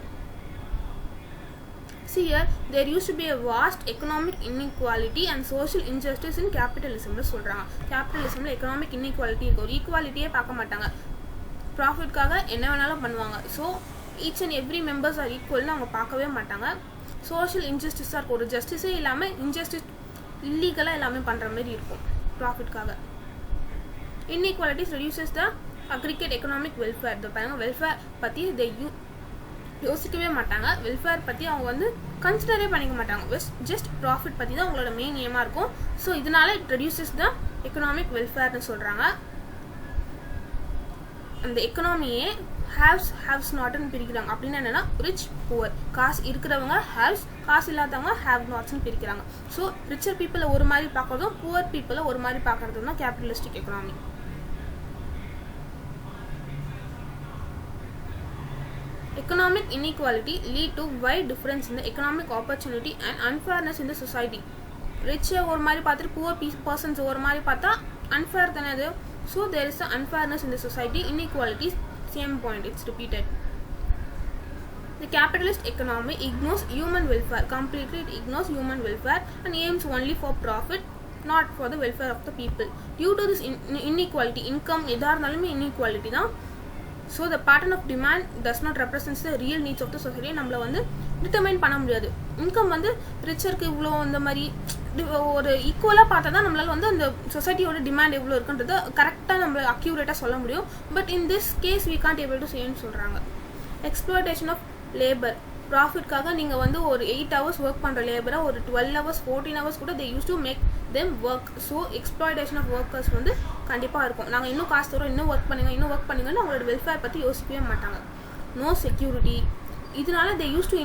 See here, there used to be a vast economic inequality and social injustice in capitalism னு சொல்கிறாங்க. கேபிட்டலிசமில் எக்கனாமிக் இன்இக்வாலிட்டி இருக்குது. ஒரு ஈக்குவாலிட்டியே பார்க்க மாட்டாங்க. ப்ராஃபிட்காக என்ன வேணாலும் பண்ணுவாங்க. So each and every members are ஈக்குவல்னு அவங்க பார்க்கவே மாட்டாங்க. சோஷியல் இன்ஜஸ்டிஸாக இருக்கும். ஒரு ஜஸ்டிஸே இல்லாமல் இன்ஜஸ்டிஸ் இல்லீகலாக எல்லாமே பண்ணுற மாதிரி இருக்கும் ப்ராஃபிட்காக. Inequalities reduces the aggregate economic welfare. இதை பாருங்கள், வெல்ஃபேர் பற்றி யோசிக்கவே மாட்டாங்க. வெல்ஃபேர் பற்றி அவங்க வந்து கன்சிடரே பண்ணிக்க மாட்டாங்க. ஜஸ்ட் ப்ராஃபிட் பற்றி தான் அவங்களோட மெயின் ஏமாக இருக்கும். ஸோ இதனால இட் ரெடியூசஸ் த எக்கனாமிக் வெல்ஃபேர்னு சொல்கிறாங்க. அந்த எக்கனாமியே ஹேவ்ஸ் நாட்னு பிரிக்கிறாங்க. அப்படின்னா என்னன்னா ரிச் புவர், காசு இருக்கிறவங்க ஹேவ்ஸ், காசு இல்லாதவங்க ஹேவ் நாட்ஸ்னு பிரிக்கிறாங்க. ஸோ ரிச்சர் பீப்புளை ஒரு மாதிரி பார்க்கறதும் புவர் பீப்புளை ஒரு மாதிரி பார்க்கறதும் தான் capitalistic economy. Economic inequality lead to wide difference in the economic opportunity and unfairness in the society. Rich ஒரு மாதிரி பார்த்துட்டு poor persons ஒரு மாதிரி பார்த்தா unfair தானே அது. So there is a unfairness in the society. Inequality, same point, it's repeated. The capitalist economy ignores human welfare. Completely it ignores human welfare and aims only for profit, not for the welfare of the people. Due to this inequality, income எதா இருந்தாலுமே inequality தான். So the pattern of demand does not represents the real needs of the society. நம்மளை வந்து determine பண்ண முடியாது. Income வந்து ரிச்சருக்கு இவ்வளோ இந்த மாதிரி ஒரு ஈக்குவலாக பார்த்தா தான் நம்மளால் வந்து அந்த சொசைட்டியோட டிமாண்ட் எவ்வளோ இருக்குன்றதை கரெக்டாக நம்மளை அக்யூரேட்டாக சொல்ல முடியும். But in this case we can't able to சேன்னு சொல்கிறாங்க. Exploitation of labour. ப்ராஃபிட்காக நீங்கள் வந்து ஒரு 8 hours ஒர்க் பண்ணுற லேபரை ஒரு 12 hours 14 hours கூட they use to make them work. So exploitation of workers வந்து கண்டிப்பாக இருக்கும். நாங்கள் இன்னும் காசு தரோம், இன்னும் ஒர்க் பண்ணுங்கன்னு அவங்களோட வெல்ஃபேர் பற்றி யோசிக்கவே மாட்டாங்க. No security. இதனால they use to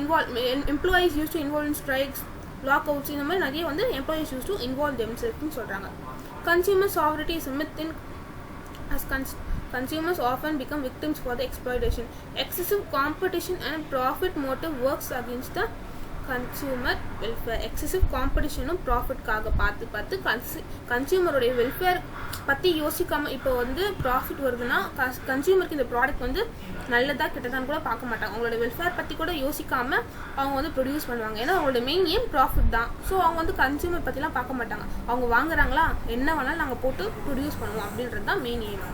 employees use to involve in strikes, lockouts, இந்த மாதிரி நிறைய வந்து எம்ப்ளாயீஸ் யூஸ் டு இன்வால்வ் தெம்செல்ஃப்னு சொல்கிறாங்க. Consumer sovereignty is a myth in as consumers often become victims for the exploitation. Excessive competition and profit motive works against the consumer welfare. Excessive competition and profitக்காக பார்த்து கன்சியூமருடைய welfare பற்றி யோசிக்காமல் இப்போ வந்து profit வருதுன்னா கன்சியூமருக்கு இந்த product வந்து நல்லதா கெட்டதான்னு கூட பார்க்க மாட்டாங்க. அவங்களோட வெல்ஃபேர் பற்றி கூட யோசிக்காமல் அவங்க வந்து ப்ரொடியூஸ் பண்ணுவாங்க. ஏன்னா அவங்களோட மெயின் ஏம் ப்ராஃபிட் தான். ஸோ அவங்க வந்து கன்சியூமர் பற்றிலாம் பார்க்க மாட்டாங்க. அவங்க வாங்குறாங்களா, என்ன வேணாலும் நாங்கள் போட்டு ப்ரொடியூஸ் பண்ணுவோம் அப்படின்றது தான் main aim.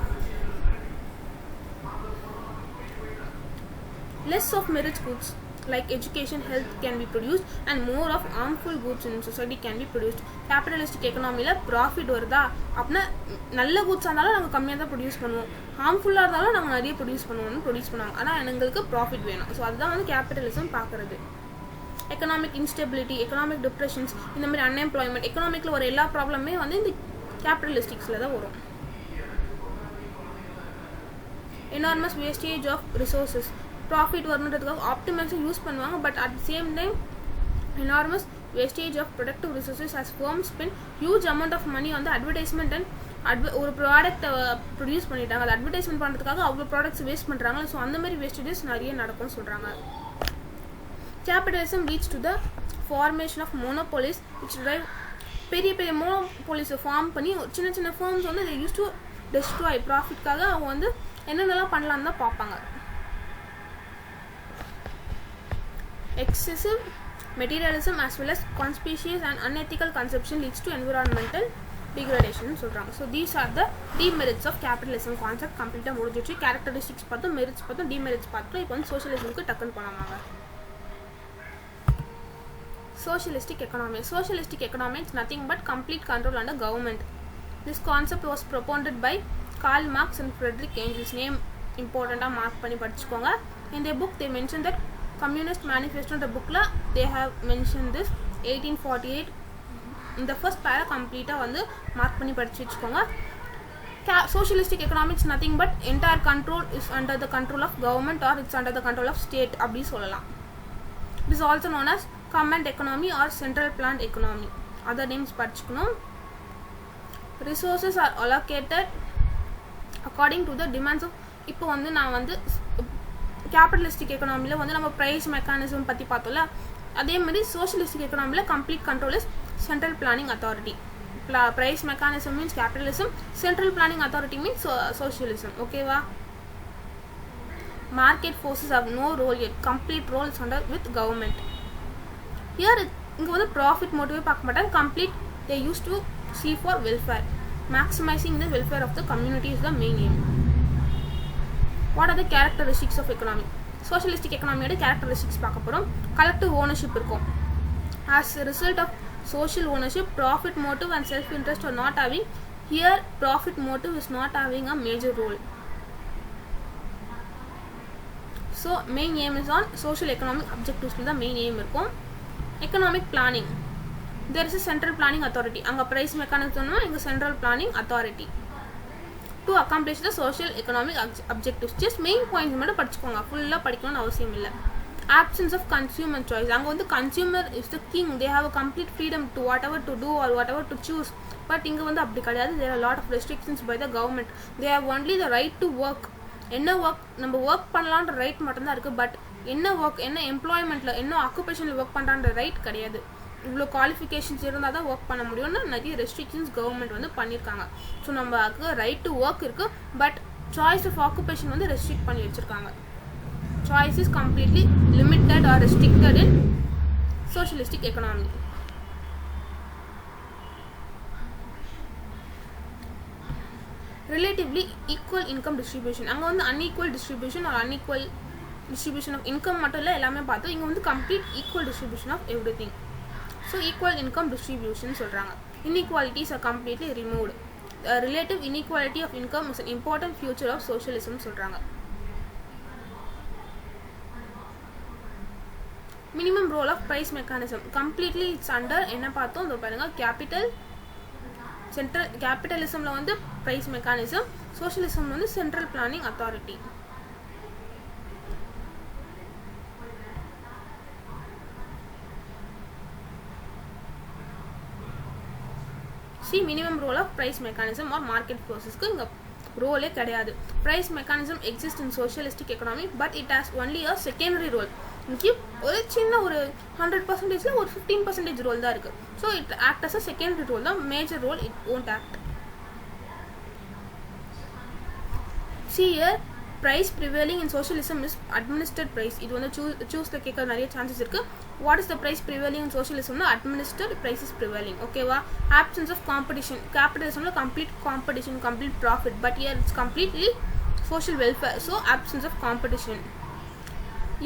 Less of merit goods. like education, health can be produced and more of harmful goods in society can be produced. Capitalistic economy la profit வருதா அப்படின்னா நல்ல goods ஆனாலும் நாங்கள் கம்மியாக தான் ப்ரொடியூஸ் பண்ணுவோம், ஹார்ம்ஃபுல்லாக இருந்தாலும் நாங்கள் நிறைய ப்ரொடியூஸ் பண்ணுவாங்க. ஆனால் எங்களுக்கு ப்ராஃபிட் வேணும். ஸோ அதுதான் வந்து கேபிட்டலிசம் பார்க்குறது. எக்கனாமிக் இன்ஸ்டெபிலிட்டி, எக்கனாமிக் டிப்ரெஷன்ஸ், இந்த மாதிரி அன்எம்ப்ளாய்மெண்ட், எக்கனாமிக்கில் வர எல்லா ப்ராப்ளமே வந்து இந்த கேபிட்டலிஸ்டிக்ஸில் தான் வரும். enormous wastage of resources, profit வரணுன்றதுக்காக ஆப்டிமைஸும் யூஸ் பண்ணுவாங்க. But at same time enormous wastage of productive resources as firms spend huge amount of money on the advertisement and ஒரு ப்ராடக்ட்டை ப்ரொடியூஸ் பண்ணிட்டாங்க, அது அட்வர்டைஸ்மெண்ட் பண்ணுறதுக்காக அவ்வளோ ப்ராடக்ட்ஸ் வேஸ்ட் பண்ணுறாங்க. ஸோ அந்த மாதிரி வேஸ்டேஜஸ் நிறைய நடக்கும்னு சொல்கிறாங்க. Capitalism leads to the formation of monopolies which drive பெரிய பெரிய மோனோபோலிஸை ஃபார்ம் பண்ணி சின்ன சின்ன ஃபார்ம்ஸ் வந்து they used to destroy ப்ராஃபிட்காக அவங்க வந்து என்னென்னலாம் பண்ணலான்னு தான் பார்ப்பாங்க. Excessive materialism as well as conspicuous and unethical consumption leads to environmental degradation சொல்கிறாங்க. So these are the demerits of capitalism concept கம்ப்ளீட்டாக முடிஞ்சிச்சு. கேரக்டரிஸ்டிக்ஸ் பார்த்தோம், மெரிட்ஸ் பார்த்தோம், டிமெரிட்ஸ் பார்த்தோம். இப்போ வந்து சோஷியலிசமுக்கு டக்குன்னு போனாங்க. Socialistic economy. Socialistic economy is nothing but complete control under government. This concept was propounded by Karl Marx and Friedrich Engels. Name important ah mark பண்ணி படிச்சுக்கோங்க. In their book they mentioned that Communist Manifesto இந்த bookல they have mentioned this 1848. இந்த first para complete வந்து mark பண்ணி படிச்சு வச்சுக்கோங்க. Socialistic economy is nothing but entire control is under the control of government or it's under the control of state அப்படி சொல்லலாம். It is also known as command economy or central planned economy. Other names படிச்சுக்கணும். Resources are allocated according to the demands of இப்போ வந்து நான் வந்து capitalistic எக்கனாமியில் வந்து நம்ம price mechanism பற்றி பார்த்தோம்ல, அதே மாதிரி சோஷியலிஸ்டிக் எக்கனாமியில் complete control is central planning authority. Price mechanism means capitalism, central planning authority means socialism. ஓகேவா? Market forces have no role yet, complete roles under with government. Here இங்கே வந்து ப்ராஃபிட் மோட்டிவே பார்க்க மாட்டாங்க. Complete they used to see for welfare. Maximizing the welfare of the community is the main aim. What are the characteristics of economy? Socialistic economy ஓட characteristics பார்க்க போறோம். collective ownership இருக்கும். As a result of social ownership, profit motive and self interest are not having. Here profit motive is not having a major role. So main aim is on social economic objectives. The main aim இருக்கும். Economic planning. There is a central planning authority. அங்க price mechanism இங்க central planning authority to accomplish the social economic objectives. Just main points மட்டும் படிச்சுக்கோங்க, ஃபுல்லா படிக்கணும்னு அவசியம் இல்லை. Absence of consumer choice. அங்க வந்து consumer is the king. They have a complete freedom to whatever to do or whatever to choose. But இங்க வந்து அப்படி கிடையாது. There are a lot of restrictions by the government. They have only the right to work. என்ன work நம்ம work பண்ணலான்ற right மட்டும்தான் இருக்குது. But என்ன work, என்ன எம்ப்ளாய்மெண்ட்டில், என்ன ஆக்குபேஷனில் ஒர்க் பண்ணுறான்ற ரைட் கிடையாது. இவ்வளோ குவாலிஃபிகேஷன்ஸ் இருந்தால் தான் ஒர்க் பண்ண முடியும்னு நிறைய ரெஸ்ட்ரிக்ஷன்ஸ் கவர்மெண்ட் வந்து பண்ணியிருக்காங்க. ஸோ நமக்கு ரைட் டு ஒர்க் இருக்குது, பட் சாய்ஸ் ஆஃப் ஆக்குபேஷன் வந்து ரெஸ்ட்ரிக்ட் பண்ணி வச்சுருக்காங்க. Choice is completely limited or restricted in socialistic economy. Relatively equal income distribution. அங்கே வந்து unequal distribution or unequal distribution of income மட்டும் இல்லை, எல்லாமே பார்த்தோம். இங்கே வந்து complete equal distribution of everything. So equal income distribution சொல்கிறாங்க. Inequalities are completely removed. Relative inequality of income is an important future of socialism சொல்கிறாங்க. Minimum role of price mechanism completely it's under என்ன பார்த்தோம் இதோ பாருங்கள், கேபிட்டலிசமில் வந்து price mechanism, socialism வந்து central planning authority. See minimum role of price mechanism or market ஃபோர்ஸஸ்க்கு இங்கே ரோலே கிடையாது. Price mechanism exist in socialistic economy, but it has only a secondary role. இங்கே ஒரு சின்ன ஒரு 100%ல ஒரு 15% ரோல் தான் இருக்குது. So it act as a secondary role தான், major role it won't act. Here price prevailing in socialism is administered price. இது வந்து சூஸ்ல கேட்க நிறைய சான்சஸ் இருக்கு. What is the price prevailing in socialism? administered price is prevailing. ஓகேவா? absence of competition. capitalismல complete competition, complete profit, but here it's completely social welfare, so absence of competition.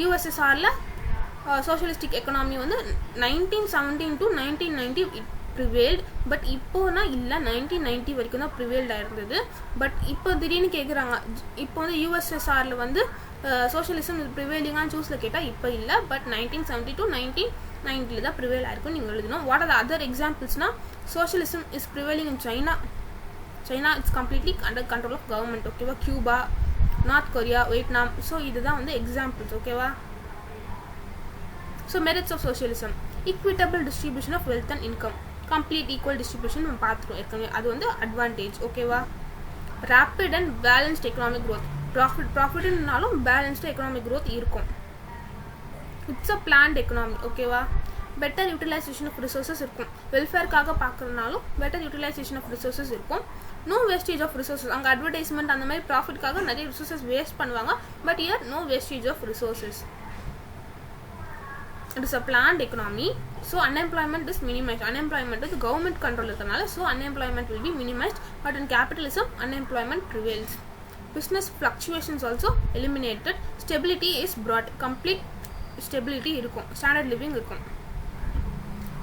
USSRல socialistic economy வந்து 1917 to 1990 it prevailed. But இப்போனா இல்லை 1990 வரைக்கும் தான் ப்ரிவேல்ட் ஆயிருந்தது. But இப்போ திடீர்னு கேட்குறாங்க, இப்போ வந்து யூஎஸ்எஸ்ஆரில் வந்து சோஷியலிசம் ப்ரிவேலிங்கான்னு சூஸில் கேட்டால் இப்போ இல்லை, பட் 1970 to 1990 தான் ப்ரிவேல் ஆயிருக்கும் நீங்கள் எழுதணும். வாட் ஆர் த அதர் எக்ஸாம்பிள்ஸ்னா socialism is prevailing in China it's completely under control of government. ஓகேவா? Cuba, North Korea, Vietnam. So இதுதான் வந்து எக்ஸாம்பிள்ஸ். ஓகேவா? So merits of socialism: equitable distribution of wealth and income, complete equal distribution நம்ம பார்த்துட்டோம் ஏற்கனவே, அது வந்து அட்வான்டேஜ். ஓகேவா? rapid and balanced economic growth, ப்ராஃபிட்னாலும் பேலன்ஸ்டு எக்கனாமிக் growth இருக்கும். It's a planned economy. ஓகேவா? பெட்டர் யூட்டிலைசேஷன் ஆஃப் ரிசோர்ஸஸ் இருக்கும். வெல்ஃபேர்க்காக பார்க்குறதுனாலும் பெட்டர் யூட்டிலைசேஷன் ஆஃப் ரிசோர்ஸஸ் இருக்கும். No wastage of resources. அங்கே அட்வர்டைஸ்மெண்ட் அந்த மாதிரி ப்ராஃபிட்காக நிறைய ரிசோர்ஸஸ் வேஸ்ட் பண்ணுவாங்க. But here no wastage of resources. It is a planned economy, so unemployment is minimized. Unemployment is government control இருக்கனால, so unemployment will be minimized. But in capitalism, unemployment prevails. Business fluctuations also eliminated. Stability is brought. Complete stability இருக்கும். Standard living இருக்கும்.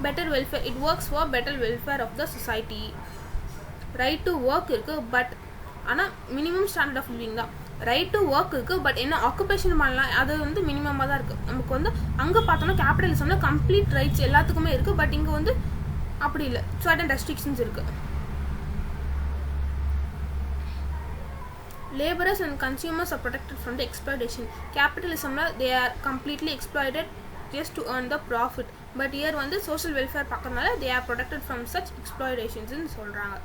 Better welfare. It works for better welfare of the society. Right to work இருக்கு, but ஆனால் minimum standard of living தான். Right to work இருக்குது, but என்ன occupation பண்ணலாம் அது வந்து மினிமமாக தான் இருக்குது. நமக்கு வந்து அங்கே பார்த்தோன்னா கேபிட்டலிசம்ல கம்ப்ளீட் ரைட்ஸ் எல்லாத்துக்குமே இருக்குது, பட் இங்கே வந்து அப்படி இல்லை, சர்டன் ரெஸ்ட்ரிக்ஷன்ஸ் இருக்குது. Laborers and consumers are protected from the exploitation. Capitalism they are completely exploited just to earn the profit. But here வந்து social welfare பார்க்கறதுனால they are protected from such exploitations ன்னு சொல்கிறாங்க.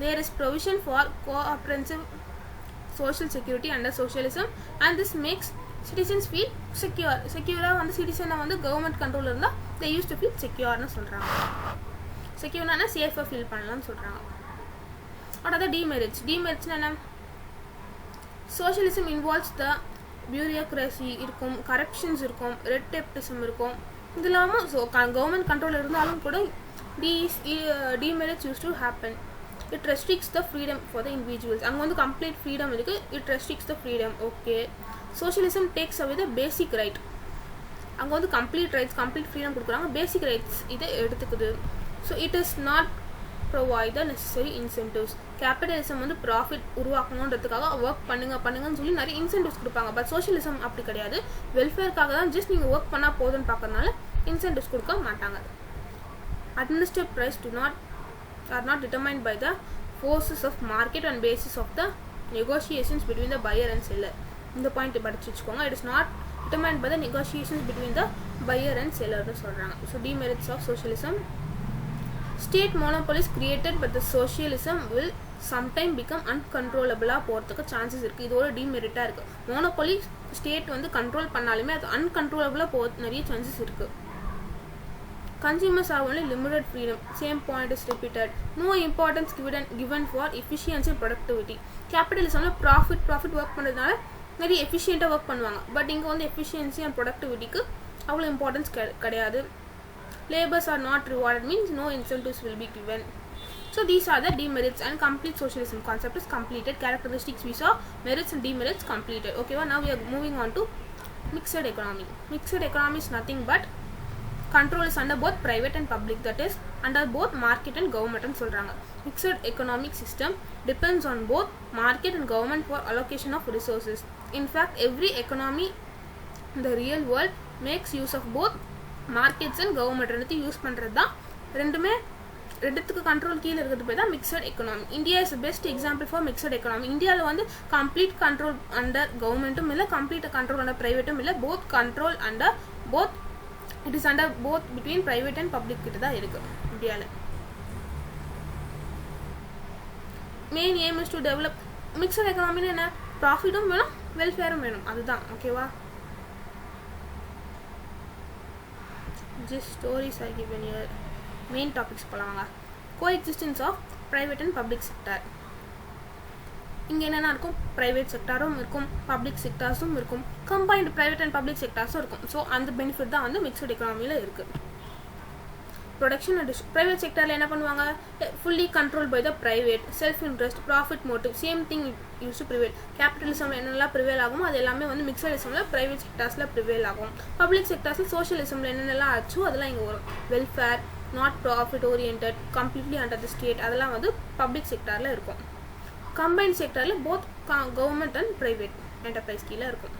There is provision for comprehensive social security under socialism, and this makes citizens feel secure. Secure வந்து citizen வந்து government control இருந்தா they used to feel secure ன்னு சொல்றாங்க. செக்யூர்னா சேஃபா feel பண்ணலாம்னு சொல்றாங்க. அடுத்து demerits. Demerits என்ன? Socialism involves the bureaucracy இருக்கும், corruptions இருக்கும், red tapeism இருக்கும். இதெல்லாம் government control இருந்தாலும் கூட these demerits used to happen. It restricts the freedom for the individuals. அங்க வந்து complete freedom இருக்கு. It restricts the freedom. Okay. Socialism takes away the basic right. அங்க வந்து complete rights, complete freedom கொடுக்குறாங்க. Basic rights இதை எடுத்துக்குது. So it is not provide the necessary incentives. Capitalism வந்து profit உருவாக்கணுன்றதுக்காக work பண்ணுங்கன்னு சொல்லி நிறைய incentives கொடுப்பாங்க. பட் socialism அப்படி கிடையாது. வெல்ஃபேர்க்காக தான் ஜஸ்ட் நீங்கள் ஒர்க் பண்ணால் போதுன்னு பார்க்கறதுனால incentives கொடுக்க மாட்டாங்க. Administrative price are not determined by the forces of market on basis of the negotiations between the buyer and seller. இந்த பாயிண்ட் படிச்சு வச்சுக்கோங்க. It is not determined by the negotiations between the buyer and seller ன்னு சொல்றாங்க. So demerits of socialism: state monopolies created but the socialism will sometime become uncontrollable போறதுக்கு chances இருக்கு. இது ஒரு டிமெரிட்டா இருக்கு. மோனோபோலி ஸ்டேட் வந்து கண்ட்ரோல் பண்ணாலுமே அது அன்கண்ட்ரோலபிளா போக நிறைய சான்சஸ் இருக்கு. Consumers have only limited freedom. Same point is repeated. No importance given for efficiency and productivity. Capitalism profit work பண்றதுனால நிறைய efficient work பண்ணுவாங்க. பட் இங்க வந்து efficiency and productivityக்கு அவ்வளவு importance கிடையாது. Labors are not rewarded means no incentives will be given. So these are the demerits, and complete socialism concept is completed. Characteristics we saw, merits and demerits completed. Okay, well, now we are moving on to mixed economy. Mixed economy is nothing but control is under both private and public, that is under both market and government ன்னு சொல்றாங்க. Mixed economic system depends on both market and government for allocation of resources. In fact, every economy in the real world makes use of both markets and government. ரெண்டுத்தை use பண்றது தான் ரெண்டுமே ரெண்டுத்துக்கு control கீழே இருக்கிறது போய் தான் mixed economy. India is best example for mixed economy. இந்தியாவில் வந்து கம்ப்ளீட் கண்ட்ரோல் அண்டர் கவர்மெண்ட்டும் இல்லை, கம்ப்ளீட் கண்ட்ரோல் அண்டர் ப்ரைவேட்டும் இல்லை, both control under both. It is under both between private and public கிட்ட தான் இருக்கு இந்தியாவில். Main aim is to develop mixed economy. என்ன? ப்ராஃபிட்டும் வேணும், வெல்ஃபேரும் வேணும், அதுதான். ஓகேவா? Just stories are given here. Main topics போலாங்க. Coexistence of private and public sector. இங்கே என்னென்ன இருக்கும்? ப்ரைவேட் செக்டாரும் இருக்கும், பப்ளிக் செக்டார்ஸும் இருக்கும், கம்பைன்டு ப்ரைவேட் அண்ட் பப்ளிக் செக்டார்ஸும் இருக்கும். ஸோ அந்த பெனிஃபிட் தான் வந்து மிக்சட் எக்கனாமியில் இருக்குது. ப்ரொடக்ஷன் அண்ட் ப்ரைவேட் செக்டரில் என்ன பண்ணுவாங்க, fully control by the private, self interest, profit motive, same thing use to prevail. கேபிட்டலிசமில் என்னென்னலாம் ப்ரிவேல் ஆகுமோ அது எல்லாமே வந்து மிக்சடிசமில் ப்ரைவேட் செக்டர்ஸில் ப்ரிவேல் ஆகும். பப்ளிக் செக்டர்ஸில் சோஷியலிசமில் என்னென்னலாம் ஆச்சோ அதெல்லாம் இங்கே வரும். Welfare, not profit orient, completely under the state, அதெல்லாம் வந்து பப்ளிக் செக்டரில் இருக்கும். கம்பைன்ட் செக்டரில் both government and private enterprise கீழே இருக்கும்.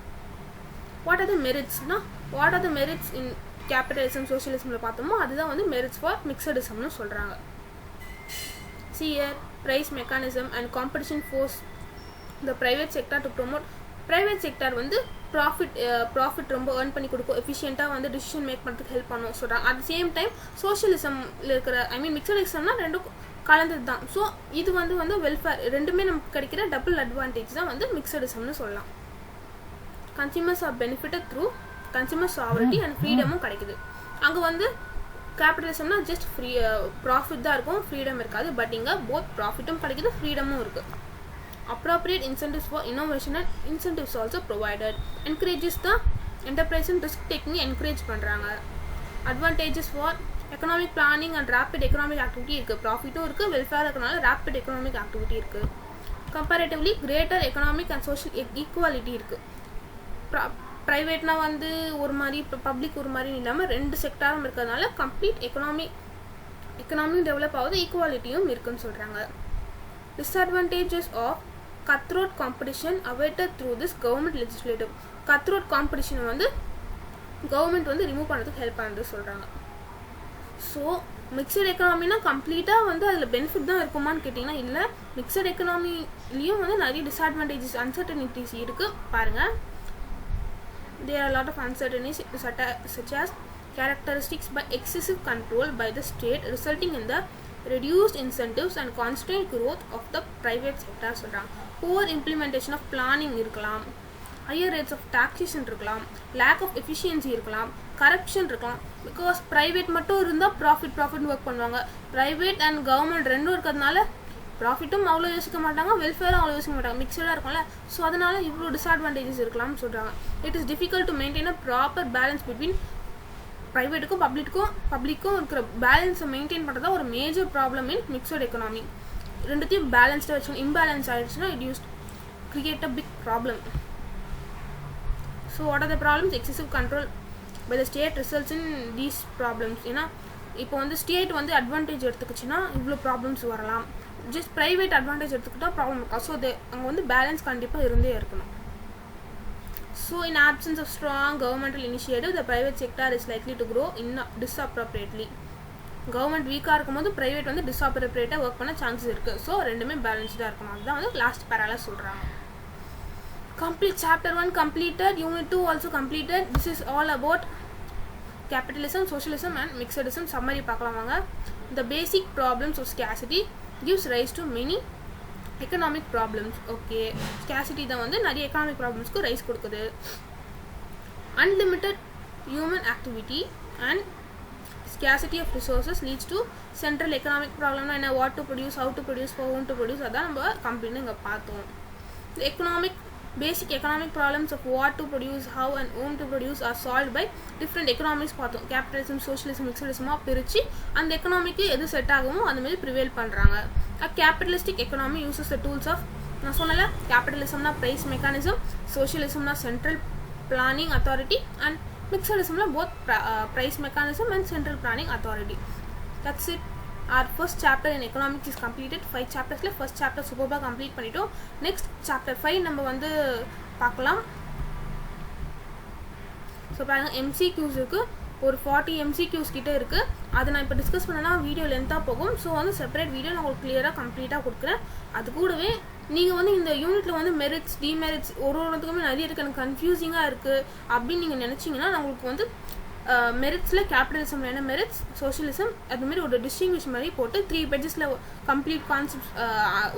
வாட் ஆர் த மெரிட்ஸ்னா, what are the merits in capitalism சோஷியலிசமில் பார்த்தோமோ அதுதான் வந்து மெரிட்ஸ் ஃபார் மிக்சடிசம்னு சொல்கிறாங்க. Sheer price mechanism and competition force the private sector to promote. Private sector வந்து ப்ராஃபிட் ரொம்ப ஏர்ன் பண்ணி கொடுக்கும், எஃபிஷியண்ட்டாக வந்து டிசிஷன் மேக் பண்ணுறதுக்கு ஹெல்ப் பண்ணும் சொல்கிறாங்க. அட் சேம் டைம் சோஷியலிசமில் இருக்கிற மிக்சடிசம்னா ரெண்டும் கலந்தது தான். ஸோ இது வந்து வெல்ஃபேர் ரெண்டுமே நமக்கு கிடைக்கிற டபுள் அட்வான்டேஜ் தான் வந்து மிக்சடிசம்னு சொல்லலாம். Consumers are benefited through consumer sovereignty and ஃப்ரீடமும் கிடைக்குது. அங்கே வந்து கேபிட்டலிசம்னா ஜஸ்ட் ப்ராஃபிட் தான் இருக்கும், ஃப்ரீடம் இருக்காது. பட் இங்கே போத் ப்ராஃபிட்டும் கிடைக்குது, ஃப்ரீடமும் இருக்குது. Appropriate incentives for innovation and incentives also provided. Encourages தான் enterprise and risk taking encourage பண்ணுறாங்க. Advantages for economic planning and rapid economic activity இருக்குது. ப்ராஃபிட்டும் இருக்குது, வெல்ஃபேர் இருக்கிறனால ரேப்பிட் எக்கனாமிக் ஆக்டிவிட்டி இருக்குது. Comparatively greater economic and social equality இருக்குது. ப்ரைவேட்னா வந்து ஒரு மாதிரி, பப்ளிக் ஒரு மாதிரி இல்லாமல் ரெண்டு செக்டாரும் இருக்கிறதுனால கம்ப்ளீட் எக்கனாமி டெவலப் ஆகுது, ஈக்குவாலிட்டியும் இருக்குன்னு சொல்கிறாங்க. Disadvantages of cutthroat competition awaited through this government legislative. cutthroat competition வந்து கவர்மெண்ட் வந்து ரிமூவ் பண்ணுறதுக்கு ஹெல்ப் பண்ணுறது சொல்கிறாங்க. ஸோ மிக்சட் எக்கனாமினா கம்ப்ளீட்டாக வந்து அதில் பெனிஃபிட் தான் இருக்குமான்னு கேட்டிங்கன்னா இல்லை. மிக்சட் எக்கனாமிலையும் வந்து நிறைய டிஸ்அட்வான்டேஜஸ், அன்சர்டனிட்டிஸ் இருக்குது பாருங்கள். There are a lot of uncertainties such as characteristics by excessive control by the state resulting in the reduced incentives and constrained growth of the private sector சொல்கிறாங்க. poor implementation of planning இருக்கலாம், higher rates of taxation இருக்கலாம், lack of efficiency இருக்கலாம், corruption இருக்கலாம். Because private மட்டும் இருந்தால் profit work பண்ணுவாங்க, private and government ரெண்டும் இருக்கிறதுனால ப்ராஃபிட்டும் அவ்வளோ யோசிக்க மாட்டாங்க, வெல்ஃபேரும் அவ்வளோ யோசிக்க மாட்டாங்க, மிக்சடாக இருக்கும்ல. ஸோ அதனால் இவ்வளோ டிஸ்அட்வான்டேஜஸ் இருக்கலாம்னு சொல்கிறாங்க. It is difficult to maintain a proper balance between ப்ரைவேட்டுக்கும் பப்ளிக்கும் இருக்கிற பேலன்ஸை மெயின்டைன் பண்ணுறதா ஒரு major problem in mixed economy. ரெண்டுத்தையும் பேலன்ஸ்டாக வச்சு இம்பேலன்ஸ் ஆகிடுச்சுன்னா it use create a big problem. So what are the problems? Excessive control by the state results in these problems. ஏன்னா இப்போ வந்து ஸ்டேட் வந்து அட்வான்டேஜ் எடுத்துக்கிச்சுன்னா இவ்வளோ ப்ராப்ளம்ஸ் வரலாம். ஜஸ்ட் ப்ரைவேட் அட்வான்டேஜ் எடுத்துக்கிட்டால் ப்ராப்ளம் இருக்கா. ஸோ அங்கே வந்து பேலன்ஸ் கண்டிப்பாக இருந்தே இருக்கணும். So in absence of strong governmental initiative the private sector is likely to grow disproportionately. Government வீக்காக இருக்கும்போது ப்ரைவேட் வந்து டிஸ்அப்ரோப்ரியேட்டாக ஒர்க் பண்ண சான்சஸ் இருக்குது. ஸோ ரெண்டுமே பேலன்ஸ்டாக இருக்கணும். அதுதான் வந்து லாஸ்ட் பேரால சொல்கிறாங்க. Complete chapter 1 completed, unit 2 also completed. This is all about capitalism, socialism and mixedism. Summary பார்க்கலாம் வாங்க. The basic problems of scarcity gives rise to many economic problems. Okay, scarcity தான் வந்து நிறைய economic problemsக்கு ரைஸ் கொடுக்குது. Unlimited human activity and scarcity of resources leads to central economic problem. என்ன, what to produce, how to produce, for whom to produce, அதான் நம்ம கம்ப்ளீட்டாக இங்கே பார்த்தோம். The basic economic problems of what to produce, how and whom to produce are solved by different economics பார்த்தோம். Capitalism, socialism, மிக்சடிசமாக பிரித்து அந்த economic எது set ஆகுமோ அந்த மாதிரி ப்ரிவேல் பண்ணுறாங்க. Capitalistic economy uses the tools of, நான் சொன்னல கேபிட்டலிசம்னா ப்ரைஸ் மெக்கானிசம், சோஷியலிசம்னா சென்ட்ரல் பிளானிங் அத்தாரிட்டி அண்ட் மிக்சடிசம்னா both price mechanism and central planning authority. That's it. Our first chapter in economics is completed. 5 chaptersல first chapter சூப்பராக complete பண்ணிட்டோம். Next chapter 5 நம்ம வந்து பார்க்கலாம். ஸோ பாருங்கள், MCQs இருக்குது, ஒரு 40 MCQs கிட்டே இருக்குது. அதை நான் இப்போ டிஸ்கஸ் பண்ணனா வீடியோ லென்த்தாக போகும். ஸோ வந்து செப்பரேட் வீடியோ நான் உங்களுக்கு கிளியராக கம்ப்ளீட்டாக கொடுக்குறேன். அது கூடவே நீங்கள் வந்து இந்த யூனிட்டில் வந்து மெரிட்ஸ், டிமெரிட்ஸ் ஒருத்துக்குமே நிறைய இருக்குது, எனக்கு கன்ஃபியூசிங்காக இருக்குது அப்படின்னு நீங்கள் நினச்சிங்கன்னா நான் உங்களுக்கு வந்து மெரிட்ஸில் கேபிட்டலிசமில் என்ன மெரிட்ஸ், சோஷியலிசம் அதுமாரி ஒரு டிஸ்டிங்விஷ் மாதிரி போட்டு 3 பேஜஸில் கம்ப்ளீட் கான்செப்ட்ஸ்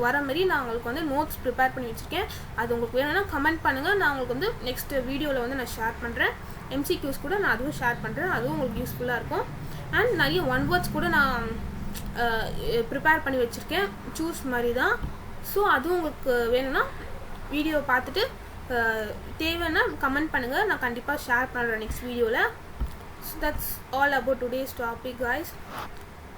வர மாதிரி நான் உங்களுக்கு வந்து நோட்ஸ் ப்ரிப்பேர் பண்ணி வச்சுருக்கேன். அது உங்களுக்கு வேணும்னா கமெண்ட் பண்ணுங்கள். நான் உங்களுக்கு வந்து நெக்ஸ்ட் வீடியோவில் வந்து நான் ஷேர் பண்ணுறேன். MCQs கூட நான் அதுவும் ஷேர் பண்ணுறேன், அதுவும் உங்களுக்கு யூஸ்ஃபுல்லாக இருக்கும். அண்ட் நிறைய 1 words கூட நான் ப்ரிப்பேர் பண்ணி வச்சுருக்கேன், சூஸ் மாதிரி தான். ஸோ அதுவும் உங்களுக்கு வேணும்னா வீடியோவை பார்த்துட்டு தேவைன்னா கமெண்ட் பண்ணுங்கள், நான் கண்டிப்பாக ஷேர் பண்ணுறேன் நெக்ஸ்ட் வீடியோவில். So that's all about today's topic, guys.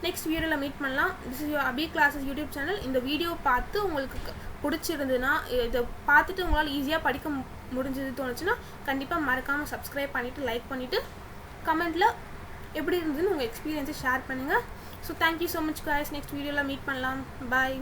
Next வீடியோவில் மீட் பண்ணலாம். This is your Abhi classes YouTube channel. இந்த வீடியோ பார்த்து உங்களுக்கு பிடிச்சிருந்துன்னா, இதை பார்த்துட்டு உங்களால் ஈஸியாக படிக்க முடிஞ்சது தோணுச்சுன்னா கண்டிப்பாக மறக்காமல் சப்ஸ்கிரைப் பண்ணிவிட்டு லைக் பண்ணிவிட்டு கமெண்ட்டில் எப்படி இருந்ததுன்னு உங்கள் எக்ஸ்பீரியன்ஸை ஷேர் பண்ணுங்கள். So thank you so much guys. Next வீடியோவில் மீட் பண்ணலாம். பாய்.